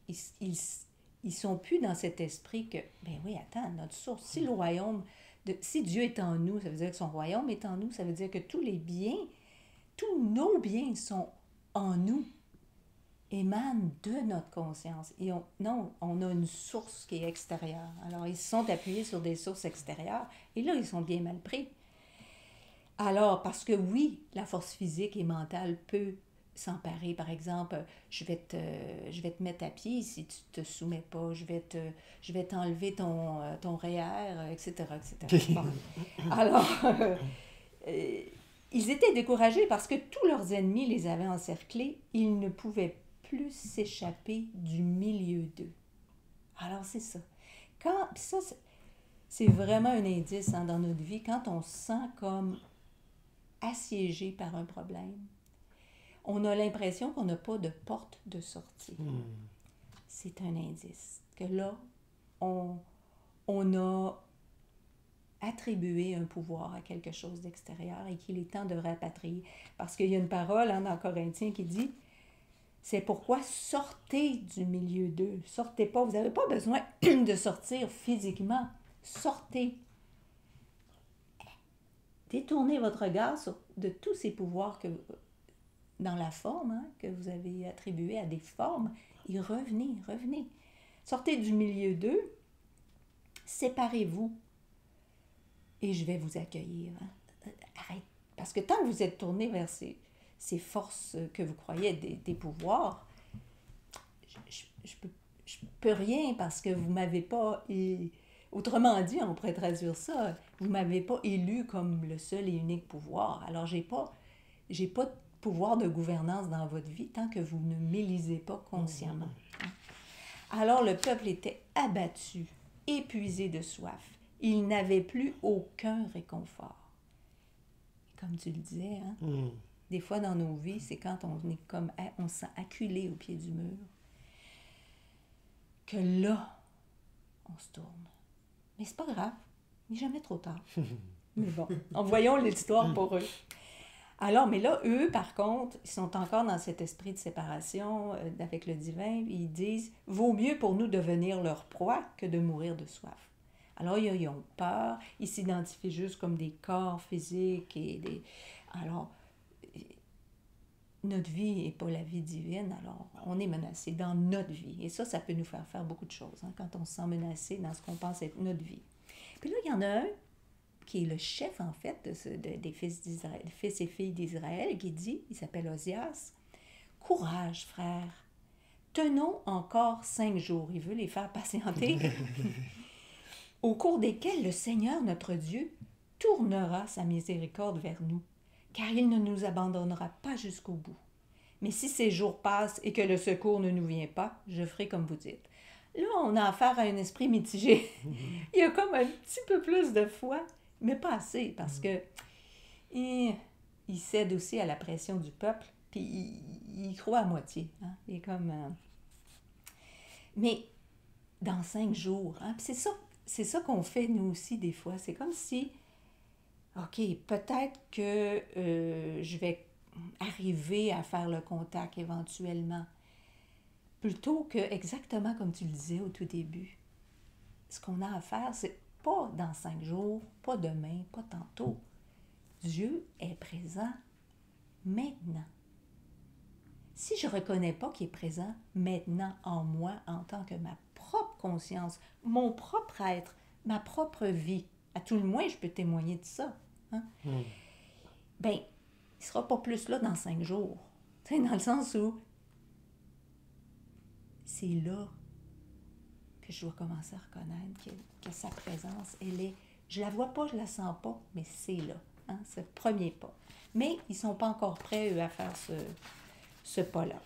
[SPEAKER 2] Ils sont plus dans cet esprit que, ben oui, attends, notre source, si le royaume, si Dieu est en nous, ça veut dire que son royaume est en nous, ça veut dire que tous les biens, tous nos biens sont en nous, émanent de notre conscience. Et on a une source qui est extérieure. Alors, ils se sont appuyés sur des sources extérieures, et là, ils sont bien mal pris. Alors, parce que oui, la force physique et mentale peut s'emparer. Par exemple, je vais te mettre à pied si tu te soumets pas, je vais t'enlever ton REER, etc., etc. Bon. Alors, ils étaient découragés parce que tous leurs ennemis les avaient encerclés. Ils ne pouvaient plus s'échapper du milieu d'eux. Alors, c'est ça. Ça, c'est vraiment un indice dans notre vie. Quand on se sent comme assiégé par un problème, on a l'impression qu'on n'a pas de porte de sortie. C'est un indice que là, on a attribuer un pouvoir à quelque chose d'extérieur et qu'il est temps de rapatrier. Parce qu'il y a une parole dans Corinthiens qui dit « C'est pourquoi sortez du milieu d'eux. Sortez pas. Vous n'avez pas besoin de sortir physiquement. Sortez. Détournez votre regard de tous ces pouvoirs dans la forme que vous avez attribués à des formes et revenez. Sortez du milieu d'eux. Séparez-vous. Et je vais vous accueillir. Arrête. Parce que tant que vous êtes tourné vers ces forces que vous croyez des pouvoirs, je peux rien parce que vous m'avez pas... Autrement dit, on pourrait traduire ça, vous m'avez pas élu comme le seul et unique pouvoir. Alors, j'ai pas de pouvoir de gouvernance dans votre vie tant que vous ne m'élisez pas consciemment. Alors, le peuple était abattu, épuisé de soif. Il n'avait plus aucun réconfort. Comme tu le disais, des fois dans nos vies, c'est quand on se sent acculé au pied du mur, que là, on se tourne. Mais c'est pas grave, il n'est jamais trop tard. Mais bon, envoyons l'histoire pour eux. Alors, mais là, eux, par contre, ils sont encore dans cet esprit de séparation avec le divin. Ils disent, vaut mieux pour nous devenir leur proie que de mourir de soif. Alors, ils ont peur, ils s'identifient juste comme des corps physiques Alors, notre vie n'est pas la vie divine, alors on est menacé dans notre vie. Et ça peut nous faire beaucoup de choses, quand on se sent menacé dans ce qu'on pense être notre vie. Puis là, il y en a un qui est le chef, en fait, des fils et filles d'Israël, qui dit, il s'appelle Osias, « Courage, frère, tenons encore 5 jours. » Il veut les faire patienter. Au cours desquels le Seigneur, notre Dieu, tournera sa miséricorde vers nous, car il ne nous abandonnera pas jusqu'au bout. Mais si ces jours passent et que le secours ne nous vient pas, je ferai comme vous dites. Là, on a affaire à un esprit mitigé. Il y a comme un petit peu plus de foi, mais pas assez, parce que il cède aussi à la pression du peuple, puis il croit à moitié. Il est comme... Mais dans 5 jours, puis c'est ça qu'on fait, nous aussi, des fois. C'est comme si, OK, peut-être que je vais arriver à faire le contact éventuellement. Plutôt que, exactement comme tu le disais au tout début, ce qu'on a à faire, c'est pas dans 5 jours, pas demain, pas tantôt. Dieu est présent maintenant. Si je ne reconnais pas qu'il est présent maintenant en moi, en tant que ma propre conscience, mon propre être, ma propre vie, à tout le moins, je peux témoigner de ça. Ben, il ne sera pas plus là dans 5 jours. Tu sais, dans le sens où c'est là que je dois commencer à reconnaître que sa présence, elle est... Je la vois pas, je la sens pas, mais c'est là. C'est le premier pas. Mais ils sont pas encore prêts, eux, à faire ce pas-là.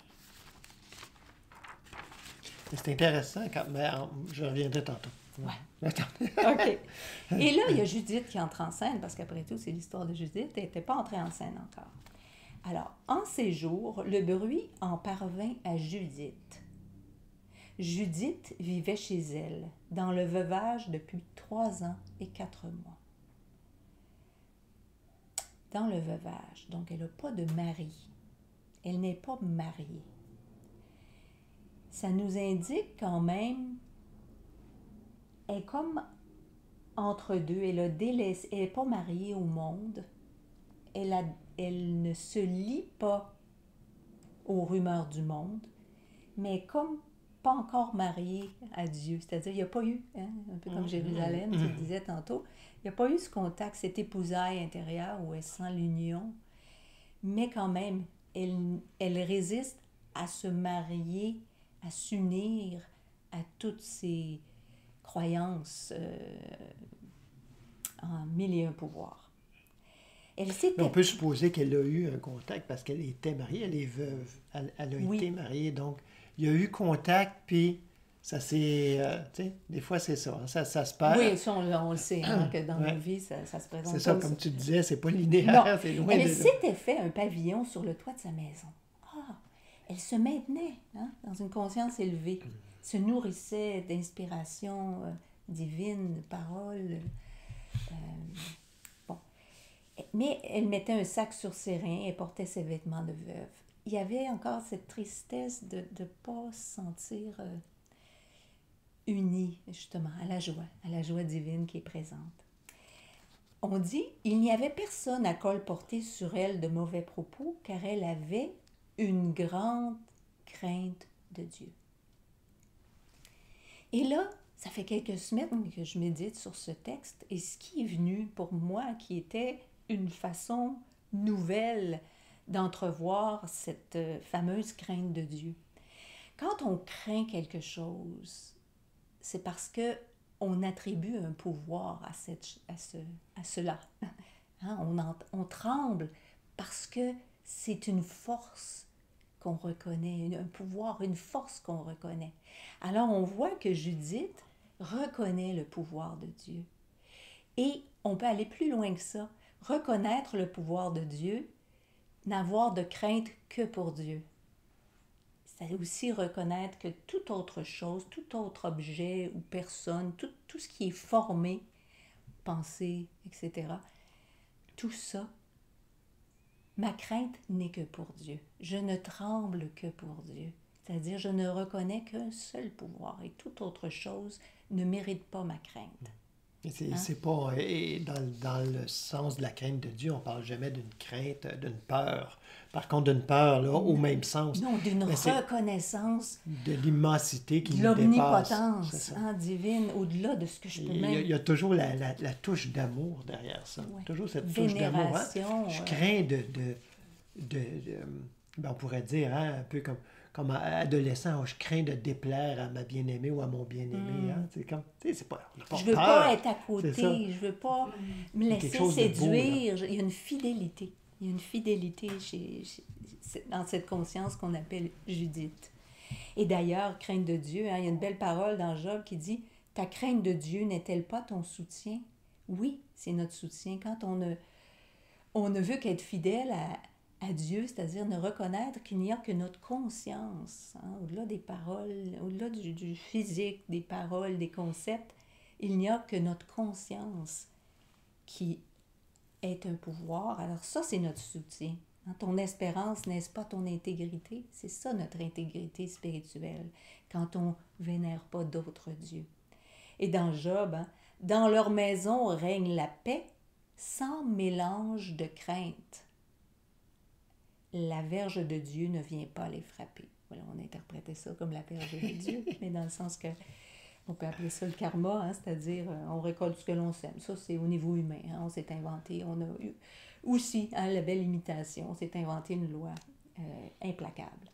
[SPEAKER 1] C'est intéressant, je reviendrai tantôt.
[SPEAKER 2] Ouais. OK. Et là, il y a Judith qui entre en scène, parce qu'après tout, c'est l'histoire de Judith, elle n'était pas entrée en scène encore. Alors, en ces jours, le bruit en parvint à Judith. Judith vivait chez elle, dans le veuvage depuis 3 ans et 4 mois. Dans le veuvage, donc elle n'a pas de mari. Elle n'est pas mariée. Ça nous indique quand même, elle est comme entre deux, elle n'est pas mariée au monde, elle ne se lie pas aux rumeurs du monde, mais comme pas encore mariée à Dieu. C'est-à-dire, il n'y a pas eu, un peu comme Jérusalem, tu le disais tantôt, il n'y a pas eu ce contact, cette épousaille intérieure où elle sent l'union, mais quand même, elle résiste à se marier, à s'unir à toutes ces croyances en 1001 pouvoirs.
[SPEAKER 1] On peut supposer qu'elle a eu un contact parce qu'elle était mariée, elle est veuve. Elle a été mariée, donc il y a eu contact, puis ça s'est... tu sais, des fois, c'est ça, ça se perd.
[SPEAKER 2] Oui, ça, on le sait, que dans nos vies, ça se présente.
[SPEAKER 1] C'est ça, comme tu disais, c'est pas linéaire, c'est loin de...
[SPEAKER 2] Elle s'était fait un pavillon sur le toit de sa maison. Elle se maintenait dans une conscience élevée, se nourrissait d'inspiration divine, de paroles. Bon. Mais elle mettait un sac sur ses reins et portait ses vêtements de veuve. Il y avait encore cette tristesse de ne pas se sentir unie, justement, à la joie divine qui est présente. On dit, il n'y avait personne à colporter sur elle de mauvais propos, car elle avait une grande crainte de Dieu. Et là, ça fait quelques semaines que je médite sur ce texte, et ce qui est venu pour moi, qui était une façon nouvelle d'entrevoir cette fameuse crainte de Dieu. Quand on craint quelque chose, c'est parce que on attribue un pouvoir à cela. Hein? On tremble parce que c'est une force qu'on reconnaît, un pouvoir, une force qu'on reconnaît. Alors on voit que Judith reconnaît le pouvoir de Dieu. Et on peut aller plus loin que ça. Reconnaître le pouvoir de Dieu, n'avoir de crainte que pour Dieu. C'est aussi reconnaître que toute autre chose, tout autre objet ou personne, tout ce qui est formé, pensée, etc., tout ça, ma crainte n'est que pour Dieu. Je ne tremble que pour Dieu. C'est-à-dire, je ne reconnais qu'un seul pouvoir et toute autre chose ne mérite pas ma crainte.
[SPEAKER 1] C'est pas... Et dans le sens de la crainte de Dieu, on parle jamais d'une crainte, d'une peur. Par contre, d'une peur, là, au même sens.
[SPEAKER 2] Non, d'une reconnaissance
[SPEAKER 1] de l'immensité qui
[SPEAKER 2] de
[SPEAKER 1] nous dépasse.
[SPEAKER 2] l'omnipotence divine, au-delà de ce que je peux même...
[SPEAKER 1] Il y a toujours la touche d'amour derrière ça.
[SPEAKER 2] Ouais.
[SPEAKER 1] Toujours cette touche d'amour. Hein? Je crains on pourrait dire, hein, un peu comme adolescent, je crains de déplaire à ma bien-aimée ou à mon bien-aimé. Hein? C'est comme, c'est pas,
[SPEAKER 2] je veux pas être à côté, je veux pas me laisser séduire. Il y a une fidélité. Il y a une fidélité dans cette conscience qu'on appelle Judith. Et d'ailleurs, crainte de Dieu, hein, il y a une belle parole dans Job qui dit « Ta crainte de Dieu n'est-elle pas ton soutien? » Oui, c'est notre soutien. Quand on ne veut qu'être fidèle à Dieu, c'est-à-dire ne reconnaître qu'il n'y a que notre conscience, hein, au-delà des paroles, au-delà du physique, des paroles, des concepts, il n'y a que notre conscience qui est un pouvoir. Alors ça, c'est notre soutien. Hein, ton espérance, n'est-ce pas ton intégrité? C'est ça notre intégrité spirituelle, quand on ne vénère pas d'autres dieux. Et dans Job, hein, dans leur maison règne la paix, sans mélange de crainte. La verge de Dieu ne vient pas les frapper. Voilà, on interprétait ça comme la verge de Dieu, mais dans le sens que on peut appeler ça le karma, hein, c'est-à-dire on récolte ce que l'on sème. Ça, c'est au niveau humain. Hein, on s'est inventé, on a eu aussi la belle imitation, on s'est inventé une loi implacable.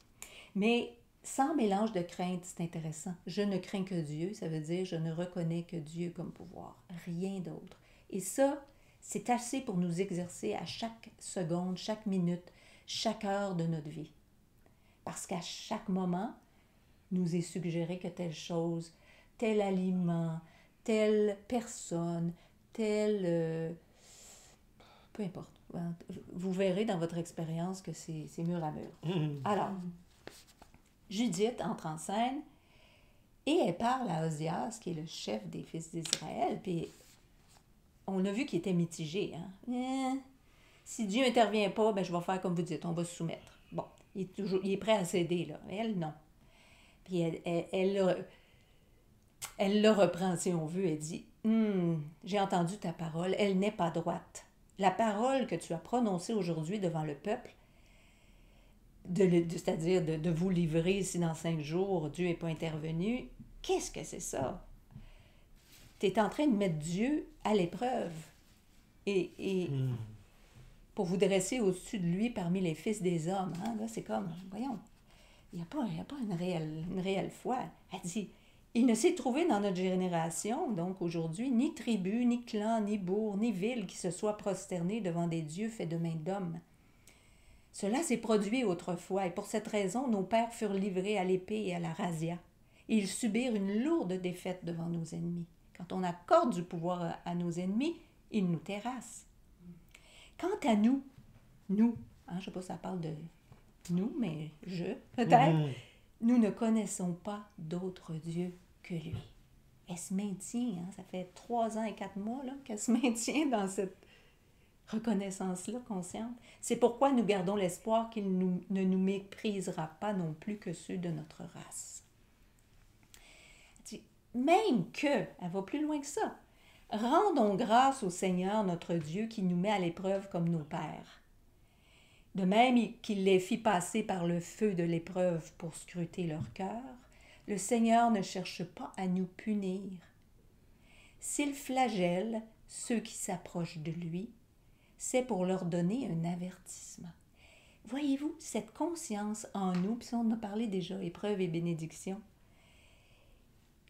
[SPEAKER 2] Mais sans mélange de crainte, c'est intéressant. Je ne crains que Dieu, ça veut dire je ne reconnais que Dieu comme pouvoir, rien d'autre. Et ça, c'est assez pour nous exercer à chaque seconde, chaque minute, chaque heure de notre vie. Parce qu'à chaque moment, nous est suggéré que telle chose, tel aliment, telle personne, tel... peu importe. Vous verrez dans votre expérience que c'est mur à mur. Alors, Judith entre en scène et elle parle à Ozias, qui est le chef des fils d'Israël, puis on a vu qu'il était mitigé. Hein? Si Dieu n'intervient pas, ben, je vais faire comme vous dites, on va se soumettre. Bon, il est prêt à céder, là. Elle, non. Puis elle le reprend, si on veut. Elle dit, j'ai entendu ta parole, elle n'est pas droite. La parole que tu as prononcée aujourd'hui devant le peuple, c'est-à-dire de vous livrer si dans 5 jours, Dieu n'est pas intervenu, qu'est-ce que c'est ça? Tu es en train de mettre Dieu à l'épreuve. Et pour vous dresser au-dessus de lui parmi les fils des hommes. Hein? Là, c'est comme, voyons, il n'y a pas une réelle foi. Elle dit, il ne s'est trouvé dans notre génération, donc aujourd'hui, ni tribu, ni clan, ni bourg, ni ville qui se soit prosterné devant des dieux faits de main d'homme. Cela s'est produit autrefois, et pour cette raison, nos pères furent livrés à l'épée et à la razzia. Et ils subirent une lourde défaite devant nos ennemis. Quand on accorde du pouvoir à nos ennemis, ils nous terrassent. Quant à nous, hein, je ne sais pas si ça parle de nous, mais peut-être, nous ne connaissons pas d'autre Dieu que lui. elle se maintient, hein, ça fait 3 ans et 4 mois là, qu'elle se maintient dans cette reconnaissance-là consciente. C'est pourquoi nous gardons l'espoir qu'il ne nous méprisera pas non plus que ceux de notre race. Elle dit, même que, elle va plus loin que ça, rendons grâce au Seigneur notre Dieu qui nous met à l'épreuve comme nos pères. De même qu'il les fit passer par le feu de l'épreuve pour scruter leur cœur, le Seigneur ne cherche pas à nous punir. S'il flagelle ceux qui s'approchent de lui, c'est pour leur donner un avertissement. Voyez-vous, cette conscience en nous, puis on en a parlé déjà, épreuve et bénédiction.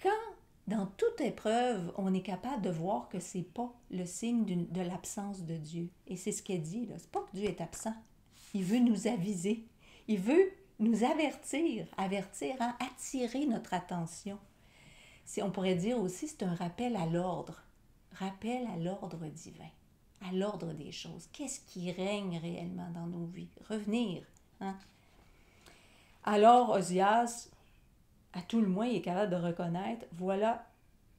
[SPEAKER 2] Quand, dans toute épreuve, on est capable de voir que c'est pas le signe de l'absence de Dieu. Et c'est ce qu'elle dit, là. C'est pas que Dieu est absent. Il veut nous aviser. Il veut nous avertir, hein, attirer notre attention. On pourrait dire aussi, c'est un rappel à l'ordre divin, à l'ordre des choses. Qu'est-ce qui règne réellement dans nos vies? Revenir. Hein? Alors, Osias, à tout le moins, il est capable de reconnaître, voilà,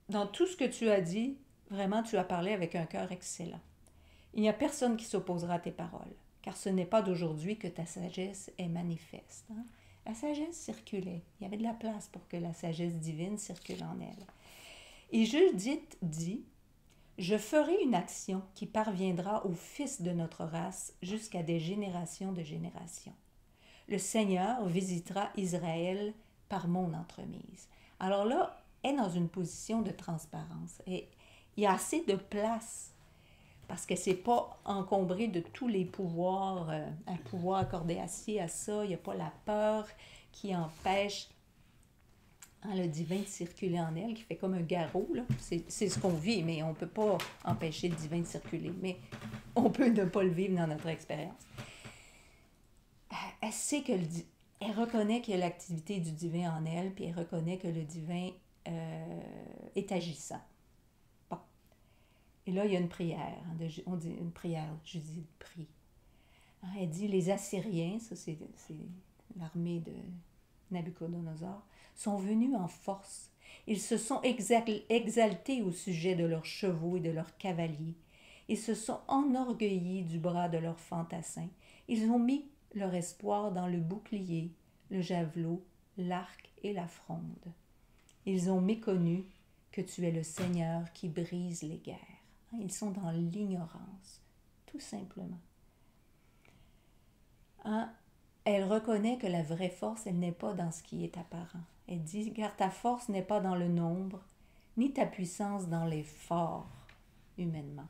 [SPEAKER 2] dans tout ce que tu as dit, vraiment, tu as parlé avec un cœur excellent. Il n'y a personne qui s'opposera à tes paroles, car ce n'est pas d'aujourd'hui que ta sagesse est manifeste. Hein? La sagesse circulait. Il y avait de la place pour que la sagesse divine circule en elle. Et Judith dit, « Je ferai une action qui parviendra aux fils de notre race jusqu'à des générations de générations. Le Seigneur visitera Israël par mon entremise. » Alors là, elle est dans une position de transparence. Et il y a assez de place parce que c'est pas encombré de tous les pouvoirs, un pouvoir accordé à ça, il n'y a pas la peur qui empêche le divin de circuler en elle, qui fait comme un garrot, là. C'est ce qu'on vit, mais on ne peut pas empêcher le divin de circuler, mais on peut ne pas le vivre dans notre expérience. Elle sait que elle reconnaît qu'il y a l'activité du divin en elle, puis elle reconnaît que le divin est agissant. Et là, il y a une prière. On dit une prière, Judith prie. Elle dit, les Assyriens, ça c'est l'armée de Nabuchodonosor, sont venus en force. Ils se sont exaltés au sujet de leurs chevaux et de leurs cavaliers. Ils se sont enorgueillis du bras de leurs fantassins. Ils ont mis leur espoir dans le bouclier, le javelot, l'arc et la fronde. Ils ont méconnu que tu es le Seigneur qui brise les guerres. Ils sont dans l'ignorance, tout simplement. Elle reconnaît que la vraie force, elle n'est pas dans ce qui est apparent. Elle dit, car ta force n'est pas dans le nombre, ni ta puissance dans l'effort, humainement.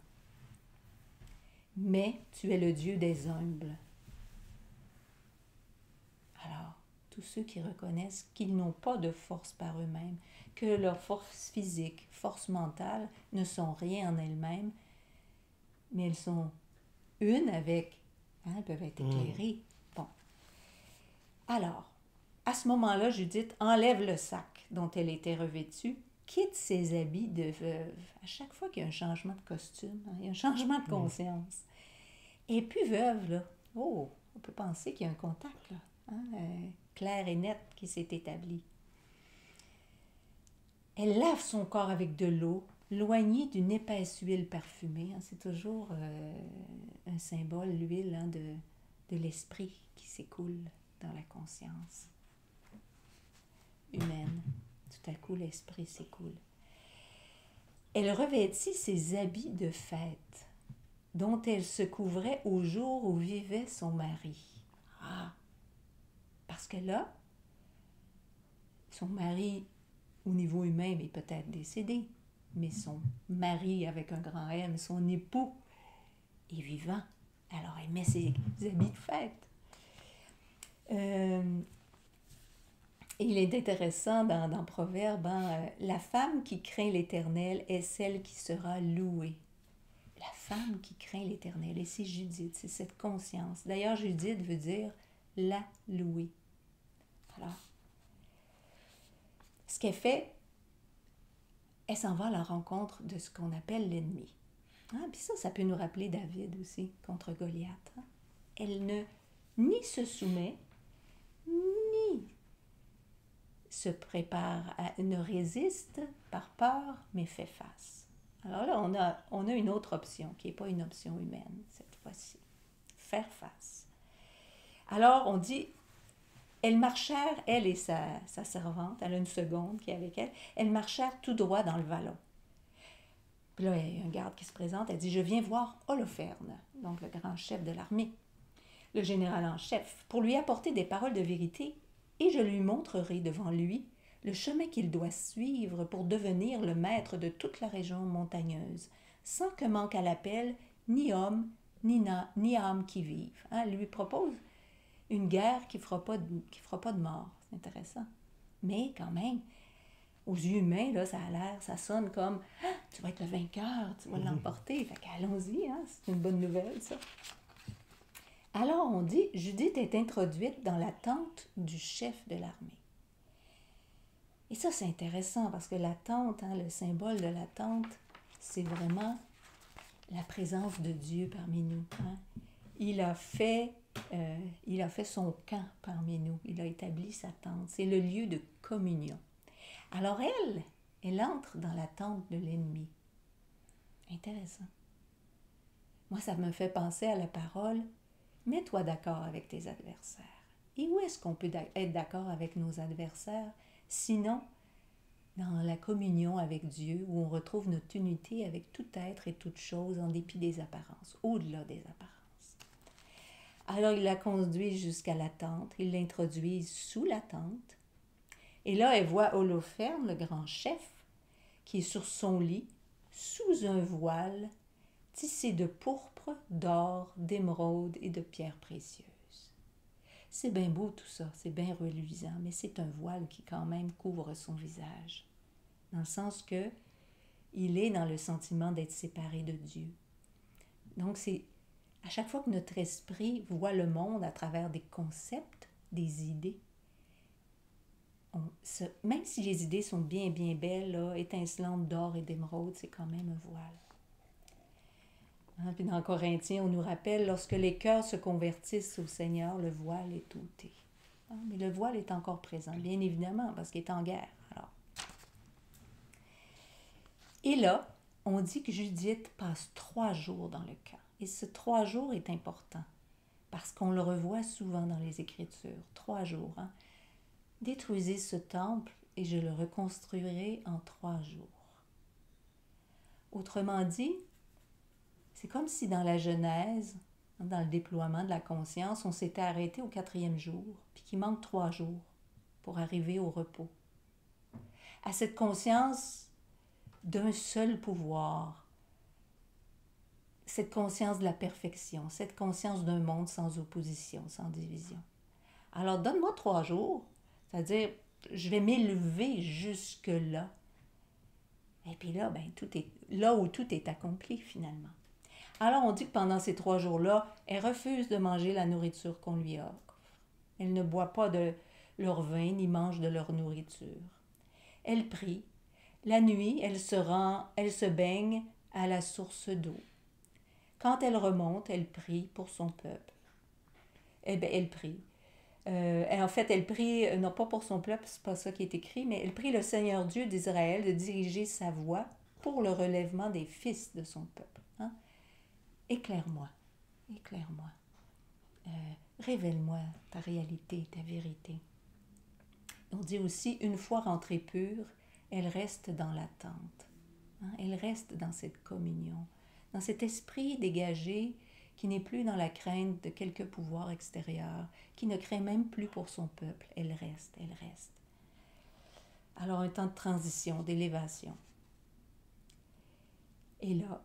[SPEAKER 2] Mais tu es le Dieu des humbles. Alors, tous ceux qui reconnaissent qu'ils n'ont pas de force par eux-mêmes, que leur force physique, force mentale ne sont rien en elles-mêmes, mais elles sont une avec, elles peuvent être éclairées. Bon. Alors, à ce moment-là, Judith enlève le sac dont elle était revêtue, quitte ses habits de veuve. À chaque fois qu'il y a un changement de costume, il y a un changement de conscience. Et puis veuve, là, on peut penser qu'il y a un contact, là, clair et net qui s'est établi. Elle lave son corps avec de l'eau, loignée d'une épaisse huile parfumée. C'est toujours un symbole, l'huile, de l'esprit qui s'écoule dans la conscience humaine. Tout à coup, l'esprit s'écoule. Elle revêtit ses habits de fête, dont elle se couvrait au jour où vivait son mari. Parce que là, son mari, au niveau humain, est peut-être décédé, mais son mari, avec un grand M, son époux, est vivant. Alors, elle met ses habits de fête. Il est intéressant dans Proverbe, la femme qui craint l'Éternel est celle qui sera louée. La femme qui craint l'Éternel, et c'est Judith, c'est cette conscience. D'ailleurs, Judith veut dire la louer. Alors, ce qu'elle fait, elle s'en va à la rencontre de ce qu'on appelle l'ennemi. Puis ça peut nous rappeler David aussi, contre Goliath. Elle ne ni se soumet, ni se prépare, ne résiste par peur, mais fait face. Alors là, on a une autre option, qui n'est pas une option humaine cette fois-ci. Faire face. Alors, on dit, elles marchèrent, elle et sa servante, elle a une seconde qui est avec elle, elles marchèrent tout droit dans le vallon. Puis là, il y a un garde qui se présente, elle dit, je viens voir Holoferne, donc le grand chef de l'armée, le général en chef, pour lui apporter des paroles de vérité, et je lui montrerai devant lui le chemin qu'il doit suivre pour devenir le maître de toute la région montagneuse, sans que manque à l'appel ni homme, ni âme qui vive. Hein, elle lui propose une guerre qui ne fera pas de mort. C'est intéressant. Mais quand même, aux yeux humains, là, ça sonne comme ah, tu vas être le vainqueur, tu vas l'emporter. Fait qu'allons-y, hein, c'est une bonne nouvelle, ça. Alors, on dit, Judith est introduite dans la tente du chef de l'armée. Et ça, c'est intéressant parce que la tente, hein, le symbole de la tente, c'est vraiment la présence de Dieu parmi nous. Hein. Il a fait son camp parmi nous. Il a établi sa tente. C'est le lieu de communion. Alors elle entre dans la tente de l'ennemi. Intéressant. Moi, ça me fait penser à la parole « Mets-toi d'accord avec tes adversaires ». Et où est-ce qu'on peut être d'accord avec nos adversaires, sinon dans la communion avec Dieu, où on retrouve notre unité avec tout être et toute chose en dépit des apparences, au-delà des apparences. Alors il la conduit jusqu'à la tente, il l'introduit sous la tente, et là elle voit Holoferne, le grand chef, qui est sur son lit, sous un voile, tissé de pourpre, d'or, d'émeraude et de pierres précieuses. C'est bien beau tout ça, c'est bien reluisant, mais c'est un voile qui quand même couvre son visage, dans le sens que il est dans le sentiment d'être séparé de Dieu. Donc c'est à chaque fois que notre esprit voit le monde à travers des concepts, des idées, même si les idées sont bien bien belles, là, étincelantes d'or et d'émeraude, c'est quand même un voile. Hein, puis dans Corinthiens, on nous rappelle, lorsque les cœurs se convertissent au Seigneur, le voile est ôté. Hein, mais le voile est encore présent, bien évidemment, parce qu'il est en guerre. Alors. Et là, on dit que Judith passe 3 jours dans le camp. Et ce 3 jours est important, parce qu'on le revoit souvent dans les Écritures. 3 jours. Hein. Détruisez ce temple et je le reconstruirai en 3 jours. Autrement dit, c'est comme si dans la Genèse, dans le déploiement de la conscience, on s'était arrêté au 4e jour, puis qu'il manque 3 jours pour arriver au repos. À cette conscience d'un seul pouvoir, cette conscience de la perfection, cette conscience d'un monde sans opposition, sans division. Alors, donne-moi 3 jours, c'est-à-dire, je vais m'élever jusque-là. Et puis là, ben, tout est là où tout est accompli, finalement. Alors, on dit que pendant ces 3 jours-là, elle refuse de manger la nourriture qu'on lui offre. Elle ne boit pas de leur vin, ni mange de leur nourriture. Elle prie. La nuit, elle se baigne à la source d'eau. Quand elle remonte, elle prie pour son peuple. Eh bien, elle prie. En fait, elle prie, non pas pour son peuple, c'est pas ça qui est écrit, mais elle prie le Seigneur Dieu d'Israël de diriger sa voie pour le relèvement des fils de son peuple. Hein? Éclaire-moi, éclaire-moi. Révèle-moi ta réalité, ta vérité. On dit aussi, une fois rentrée pure, elle reste dans l'attente. Hein? Elle reste dans cette communion, dans cet esprit dégagé qui n'est plus dans la crainte de quelque pouvoir extérieur, qui ne craint même plus pour son peuple. Elle reste, elle reste. Alors, un temps de transition, d'élévation. Et là,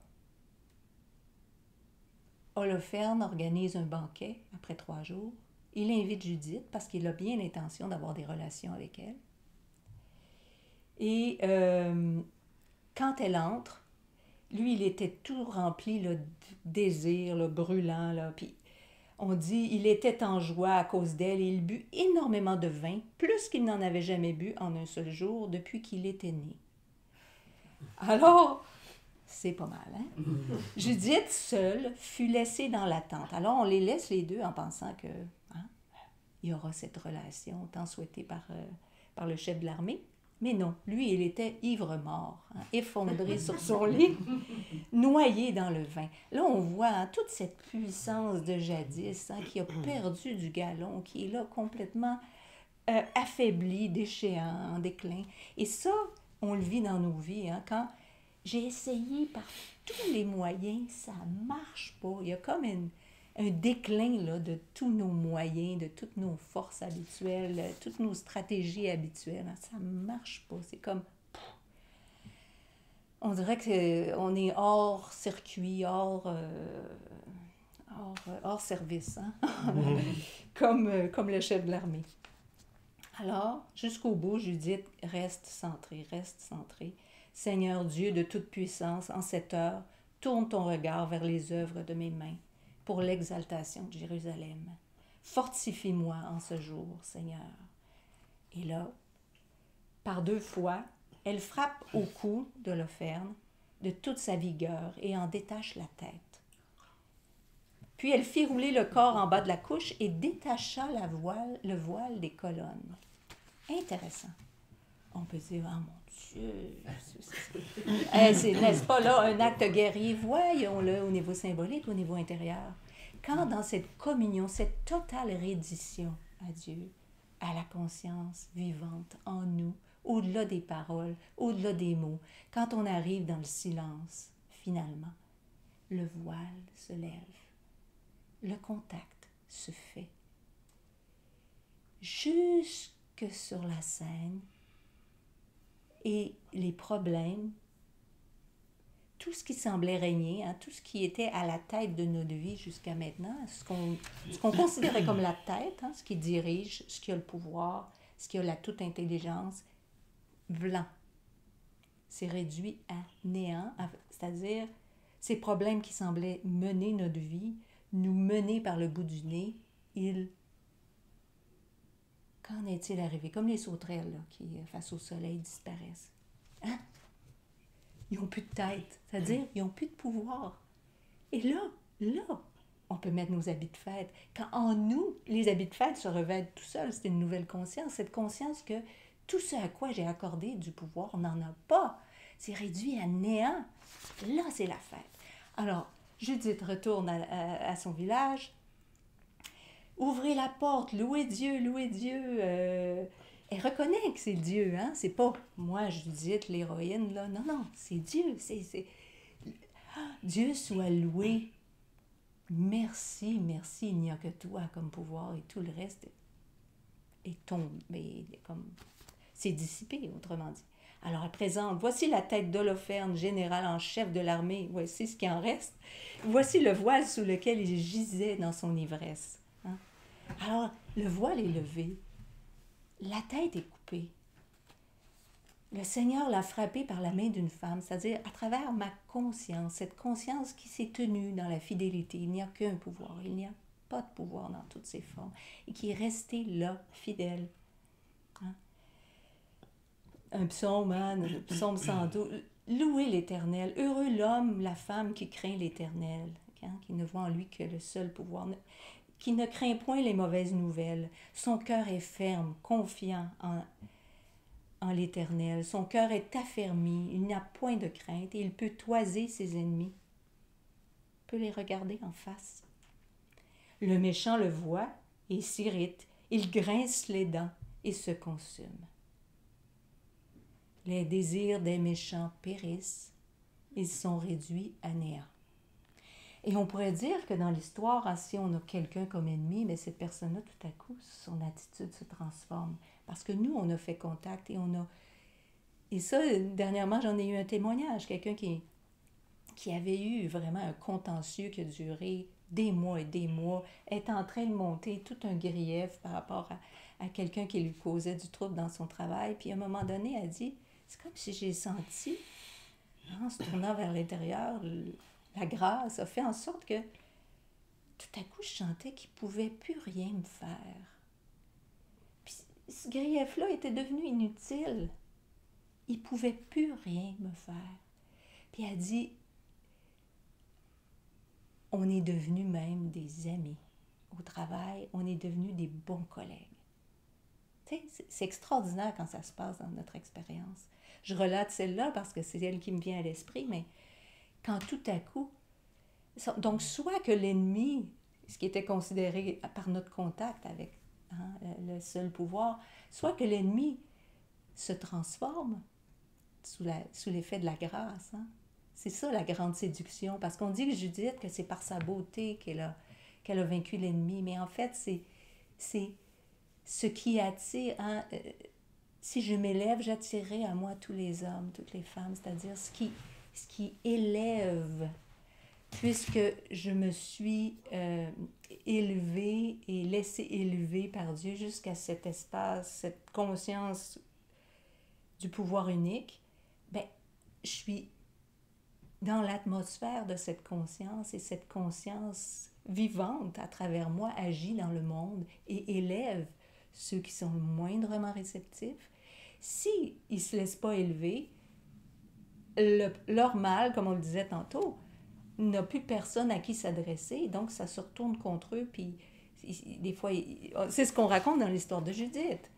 [SPEAKER 2] Holoferne organise un banquet après 3 jours. Il invite Judith parce qu'il a bien l'intention d'avoir des relations avec elle. Et quand elle entre, lui, il était tout rempli là, de désir, là, brûlant. Là, puis on dit il était en joie à cause d'elle et il but énormément de vin, plus qu'il n'en avait jamais bu en un seul jour depuis qu'il était né. Alors, c'est pas mal, hein? Judith, seule, fut laissée dans l'attente. Alors, on les laisse les deux en pensant que il y aura cette relation tant souhaitée par par le chef de l'armée. Mais non, lui, il était ivre-mort, hein, effondré sur son lit, noyé dans le vin. Là, on voit hein, toute cette puissance de jadis hein, qui a perdu du galon, qui est là complètement affaibli, déchéant, en déclin. Et ça, on le vit dans nos vies. Hein, quand j'ai essayé par tous les moyens, ça marche pas. Il y a comme un déclin là, de tous nos moyens, de toutes nos forces habituelles, toutes nos stratégies habituelles. Ça ne marche pas. C'est comme... On dirait qu'on est hors circuit, hors service, hein? comme le chef de l'armée. Alors, jusqu'au bout, Judith reste centrée, reste centrée. Seigneur Dieu de toute puissance, en cette heure, tourne ton regard vers les œuvres de mes mains pour l'exaltation de Jérusalem. Fortifie-moi en ce jour, Seigneur. Et là, par 2 fois, elle frappe au cou de l'Holopherne de toute sa vigueur et en détache la tête. Puis elle fit rouler le corps en bas de la couche et détacha le voile des colonnes. Intéressant. On peut dire, ah mon Dieu, c'est, n'est-ce pas là un acte guerrier? Voyons-le au niveau symbolique, au niveau intérieur. Quand dans cette communion, cette totale reddition à Dieu, à la conscience vivante en nous, au-delà des paroles, au-delà des mots, quand on arrive dans le silence, finalement, le voile se lève, le contact se fait. Jusque sur la scène, et les problèmes, tout ce qui semblait régner, hein, tout ce qui était à la tête de notre vie jusqu'à maintenant, ce qu'on considérait comme la tête, hein, ce qui dirige, ce qui a le pouvoir, ce qui a la toute intelligence, blanc. C'est réduit à néant, c'est-à-dire ces problèmes qui semblaient mener notre vie, nous mener par le bout du nez, qu'en est-il arrivé? Comme les sauterelles là, qui, face au soleil, disparaissent. Hein? Ils n'ont plus de tête, c'est-à-dire ils n'ont plus de pouvoir. Et là, on peut mettre nos habits de fête. Quand en nous, les habits de fête se revêtent tout seuls, c'est une nouvelle conscience, cette conscience que tout ce à quoi j'ai accordé du pouvoir, on n'en a pas. C'est réduit à néant. Là, c'est la fête. Alors, Judith retourne à son village. Ouvrez la porte, louez Dieu, louez Dieu. Elle reconnaît que c'est Dieu, hein? C'est pas moi, Judith, l'héroïne, là. Non, non, c'est Dieu. Dieu soit loué. Merci, merci, il n'y a que toi comme pouvoir et tout le reste est tombé, comme c'est dissipé, autrement dit. Alors elle présente, voici la tête d'Holoferne, général en chef de l'armée, voici ce qui en reste. Voici le voile sous lequel il gisait dans son ivresse. Hein? Alors, le voile est levé, la tête est coupée. Le Seigneur l'a frappé par la main d'une femme, c'est-à-dire à travers ma conscience, cette conscience qui s'est tenue dans la fidélité. Il n'y a qu'un pouvoir, il n'y a pas de pouvoir dans toutes ses formes, et qui est resté là, fidèle. Hein? Un psaume, hein, le psaume 112, louez l'Éternel, heureux l'homme, la femme qui craint l'Éternel, hein, qui ne voit en lui que le seul pouvoir, qui ne craint point les mauvaises nouvelles. Son cœur est ferme, confiant en l'Éternel. Son cœur est affermi, il n'a point de crainte et il peut toiser ses ennemis. Il peut les regarder en face. Le méchant le voit et s'irrite, il grince les dents et se consume. Les désirs des méchants périssent, ils sont réduits à néant. Et on pourrait dire que dans l'histoire, hein, si on a quelqu'un comme ennemi, mais cette personne-là, tout à coup, son attitude se transforme. Parce que nous, on a fait contact et on a... Et ça, dernièrement, j'en ai eu un témoignage. Quelqu'un qui avait eu vraiment un contentieux qui a duré des mois et des mois, est en train de monter tout un grief par rapport à quelqu'un qui lui causait du trouble dans son travail. Puis à un moment donné, elle dit, c'est comme si j'ai senti, en se tournant vers l'intérieur, la grâce a fait en sorte que tout à coup, je sentais qu'il ne pouvait plus rien me faire. Puis ce grief-là était devenu inutile. Il ne pouvait plus rien me faire. Puis elle dit, on est devenus même des amis. Au travail, on est devenus des bons collègues. Tu sais, c'est extraordinaire quand ça se passe dans notre expérience. Je relate celle-là parce que c'est elle qui me vient à l'esprit, mais quand tout à coup... Donc, soit que l'ennemi, ce qui était considéré par notre contact avec le seul pouvoir, soit que l'ennemi se transforme sous l'effet de la grâce. Hein? C'est ça la grande séduction, parce qu'on dit que Judith, que c'est par sa beauté qu'elle a vaincu l'ennemi, mais en fait, c'est ce qui attire. Hein? Si je m'élève, j'attirerai à moi tous les hommes, toutes les femmes, c'est-à-dire ce qui élève, puisque je me suis élevée et laissée élever par Dieu jusqu'à cet espace, cette conscience du pouvoir unique, ben, je suis dans l'atmosphère de cette conscience, et cette conscience vivante à travers moi agit dans le monde et élève ceux qui sont moindrement réceptifs. S'ils ne se laissent pas élever, leur mal, comme on le disait tantôt, n'a plus personne à qui s'adresser, donc ça se retourne contre eux, puis des fois, c'est ce qu'on raconte dans l'histoire de Judith.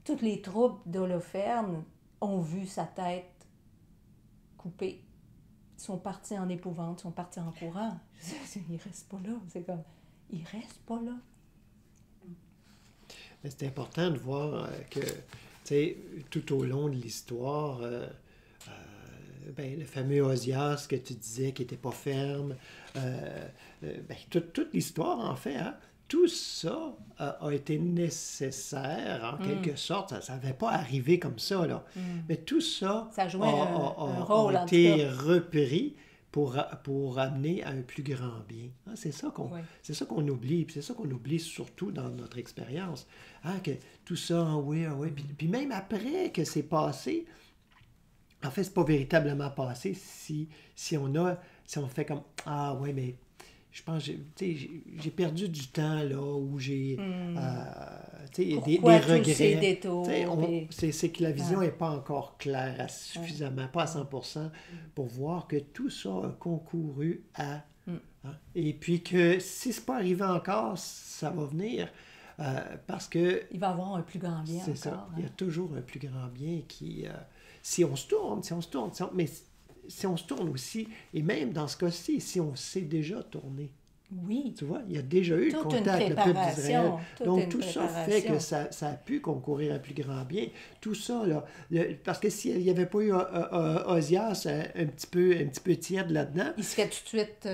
[SPEAKER 2] Toutes les troupes d'Holoferne ont vu sa tête coupée. Ils sont partis en épouvante, ils sont partis en courant. Ils restent pas là. C'est comme, ils restent pas là.
[SPEAKER 1] Mais c'est important de voir que, tu sais, tout au long de l'histoire, ben, le fameux Osias que tu disais qui n'était pas ferme, ben, toute l'histoire, en fait, hein, tout ça a été nécessaire, en quelque sorte. Ça n'avait pas arrivé comme ça, là. Mais tout ça,
[SPEAKER 2] Ça jouait un rôle,
[SPEAKER 1] a été repris pour amener à un plus grand bien. Hein, c'est ça qu'on oublie. Puis c'est ça qu'on oublie surtout dans notre expérience. Hein, que tout ça, oui. Puis même après que c'est passé, en fait, c'est pas véritablement passé si on fait comme « Ah, ouais, mais je pense que j'ai perdu du temps, là, où j'ai des regrets.
[SPEAKER 2] Ces détours,
[SPEAKER 1] c'est que la vision n'est pas encore claire suffisamment, pas à 100%, pour voir que tout ça a concouru à... Hein, et puis que si c'est pas arrivé encore, ça va venir, parce que...
[SPEAKER 2] Il va y avoir un plus grand bien
[SPEAKER 1] c'est
[SPEAKER 2] encore.
[SPEAKER 1] Ça, il y a toujours un plus grand bien qui... si on se tourne, mais si on se tourne aussi, et même dans ce cas-ci, si on s'est déjà tourné.
[SPEAKER 2] Oui.
[SPEAKER 1] Tu vois, il y a déjà eu le contact avec le peuple d'Israël. Donc, tout ça fait que ça a pu concourir à un plus grand bien. Tout ça, là, parce que s'il n'y avait pas eu Osias un petit peu tiède là-dedans...
[SPEAKER 2] Il serait tout de suite...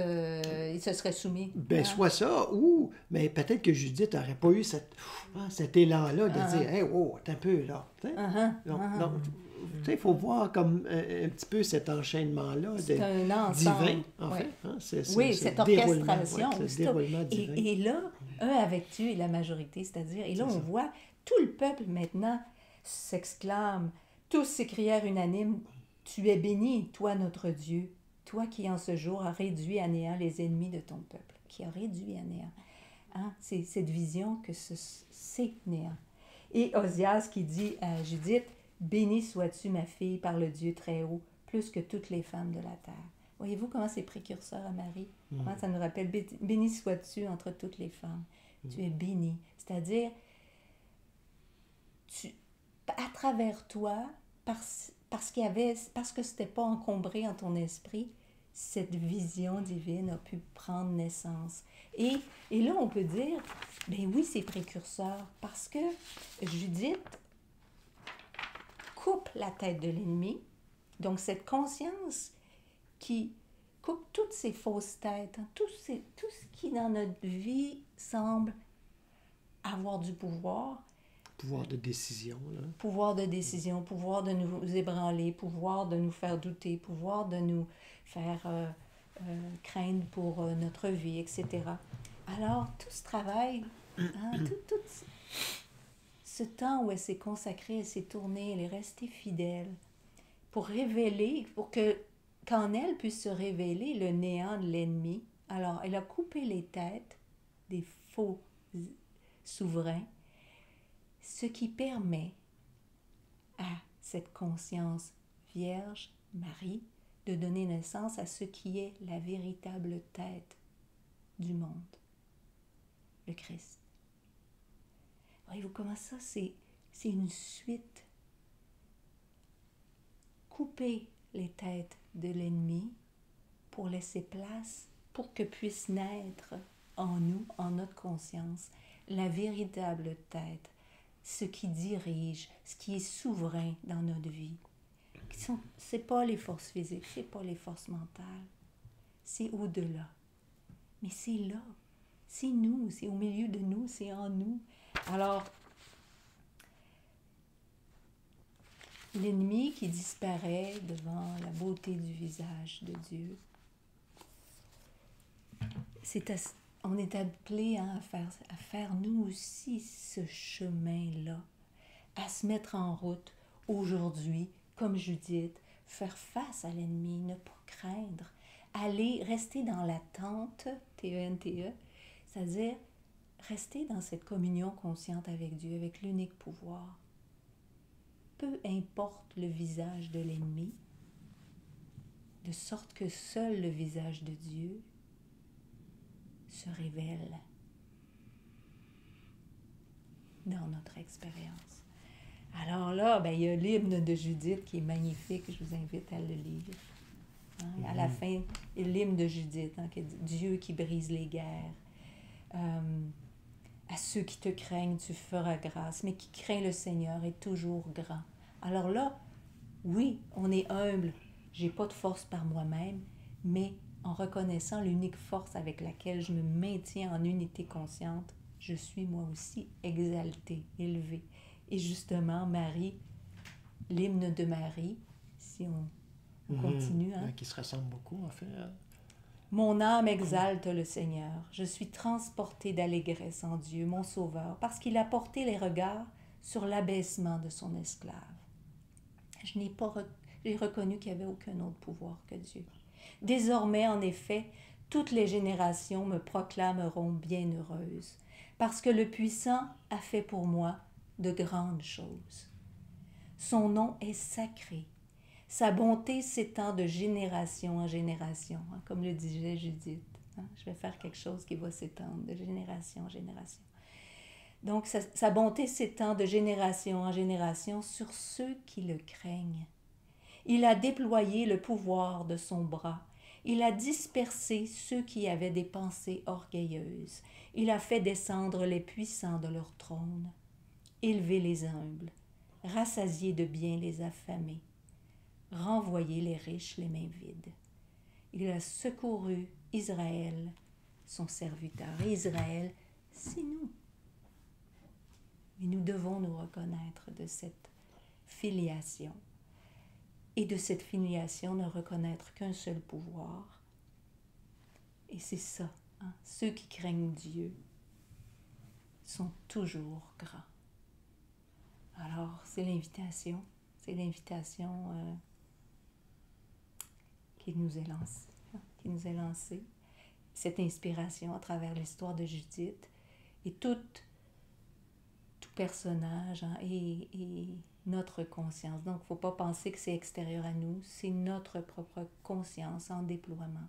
[SPEAKER 2] il se serait soumis.
[SPEAKER 1] Ben, soit ça, ou... Mais peut-être que Judith n'aurait pas eu cet élan-là de dire « Hey, wow, t'es un peu, là. » Donc, il faut voir comme un petit peu cet enchaînement-là divin, en fait. Hein?
[SPEAKER 2] Cette orchestration.
[SPEAKER 1] Déroulement divin.
[SPEAKER 2] Et là, un avec Dieu et la majorité, c'est-à-dire, et là, on voit tout le peuple maintenant s'exclame, tous s'écrièrent unanimes, « Tu es béni, toi notre Dieu, toi qui en ce jour as réduit à néant les ennemis de ton peuple. » Qui a réduit à néant. Hein? C'est cette vision que c'est néant. Et Osias qui dit à Judith, « Bénie sois-tu, ma fille, par le Dieu très haut, plus que toutes les femmes de la terre. » Voyez-vous comment c'est précurseur à Marie? Comment ça nous rappelle, « Bénie sois-tu entre toutes les femmes. » Tu es bénie. C'est-à-dire, à travers toi, parce que c'était pas encombré en ton esprit, cette vision divine a pu prendre naissance. Et là, on peut dire, ben oui, c'est précurseur, parce que Judith coupe la tête de l'ennemi, donc cette conscience qui coupe toutes ces fausses têtes, hein, tout ce qui dans notre vie semble avoir du pouvoir.
[SPEAKER 1] Pouvoir de décision. Là.
[SPEAKER 2] Pouvoir de décision, pouvoir de nous ébranler, pouvoir de nous faire douter, pouvoir de nous faire craindre pour notre vie, etc. Alors, tout ce travail, hein, tout ce temps où elle s'est consacrée, elle s'est tournée, elle est restée fidèle pour révéler, pour que qu'en elle puisse se révéler le néant de l'ennemi. Alors, elle a coupé les têtes des faux souverains, ce qui permet à cette conscience vierge, Marie, de donner naissance à ce qui est la véritable tête du monde, le Christ. Voyez-vous comment ça, c'est une suite. Couper les têtes de l'ennemi pour laisser place, pour que puisse naître en nous, en notre conscience, la véritable tête, ce qui dirige, ce qui est souverain dans notre vie. C'est pas les forces physiques, c'est pas les forces mentales, c'est au-delà. Mais c'est là, c'est nous, c'est au milieu de nous, c'est en nous. Alors, l'ennemi qui disparaît devant la beauté du visage de Dieu, on est appelé à faire nous aussi ce chemin-là, à se mettre en route aujourd'hui, comme Judith, faire face à l'ennemi, ne pas craindre, aller rester dans l'attente, T-E-N-T-E, c'est-à-dire rester dans cette communion consciente avec Dieu, avec l'unique pouvoir. Peu importe le visage de l'ennemi, de sorte que seul le visage de Dieu se révèle dans notre expérience. Alors là, il y a l'hymne de Judith qui est magnifique, je vous invite à le lire. À la fin, l'hymne de Judith, qui dit « Dieu qui brise les guerres, à ceux qui te craignent, tu feras grâce, mais qui craint le Seigneur est toujours grand. » Alors là, oui, on est humble, j'ai pas de force par moi-même, mais en reconnaissant l'unique force avec laquelle je me maintiens en unité consciente, je suis moi aussi exaltée, élevée. Et justement, Marie, l'hymne de Marie, si on continue.
[SPEAKER 1] Qui se ressemble beaucoup, en fait.
[SPEAKER 2] Mon âme exalte le Seigneur. Je suis transportée d'allégresse en Dieu, mon Sauveur, parce qu'il a porté les regards sur l'abaissement de son esclave. J'ai reconnu qu'il n'y avait aucun autre pouvoir que Dieu. Désormais, en effet, toutes les générations me proclameront bienheureuse, parce que le Puissant a fait pour moi de grandes choses. Son nom est sacré. Sa bonté s'étend de génération en génération, comme le disait Judith. Je vais faire quelque chose qui va s'étendre de génération en génération. Donc, sa bonté s'étend de génération en génération sur ceux qui le craignent. Il a déployé le pouvoir de son bras. Il a dispersé ceux qui avaient des pensées orgueilleuses. Il a fait descendre les puissants de leur trône, élevé les humbles, rassasié de biens les affamés, renvoyé les riches les mains vides. Il a secouru Israël, son serviteur. Et Israël, c'est nous. Mais nous devons nous reconnaître de cette filiation. Et de cette filiation, ne reconnaître qu'un seul pouvoir. Et c'est ça, ceux qui craignent Dieu sont toujours grands. Alors, c'est l'invitation qui nous est lancée, cette inspiration à travers l'histoire de Judith et tout personnage et notre conscience. Donc, il ne faut pas penser que c'est extérieur à nous, c'est notre propre conscience en déploiement.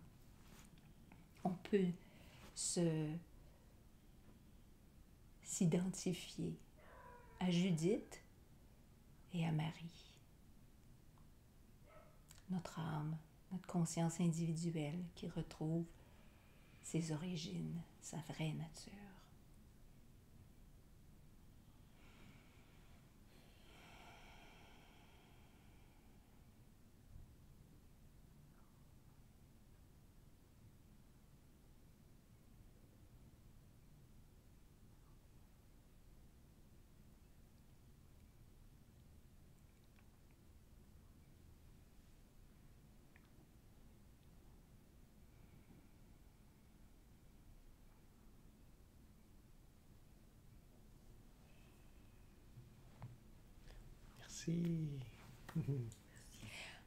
[SPEAKER 2] On peut s'identifier à Judith et à Marie. Notre âme, notre conscience individuelle qui retrouve ses origines, sa vraie nature.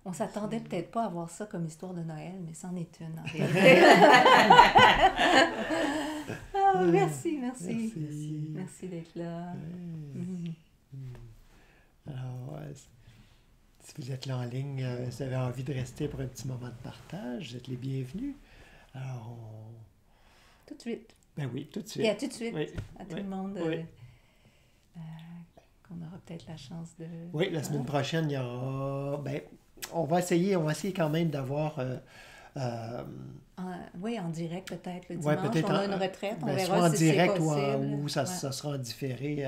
[SPEAKER 2] On s'attendait peut-être pas à voir ça comme histoire de Noël, mais c'en est une en réalité. Merci d'être là.
[SPEAKER 1] Alors, si vous êtes là en ligne, vous avez envie de rester pour un petit moment de partage, vous êtes les bienvenus. Alors,
[SPEAKER 2] Tout de suite.
[SPEAKER 1] Ben oui, tout de suite.
[SPEAKER 2] Et à tout de suite,
[SPEAKER 1] oui.
[SPEAKER 2] à tout le monde. peut-être la chance de...
[SPEAKER 1] Oui, la semaine prochaine, il y aura... Ben, on va essayer quand même d'avoir...
[SPEAKER 2] oui, en direct peut-être le
[SPEAKER 1] ouais,
[SPEAKER 2] dimanche.
[SPEAKER 1] peut-être
[SPEAKER 2] on a une retraite, on verra
[SPEAKER 1] soit en
[SPEAKER 2] si
[SPEAKER 1] direct
[SPEAKER 2] c'est possible.
[SPEAKER 1] ou ça sera en différé,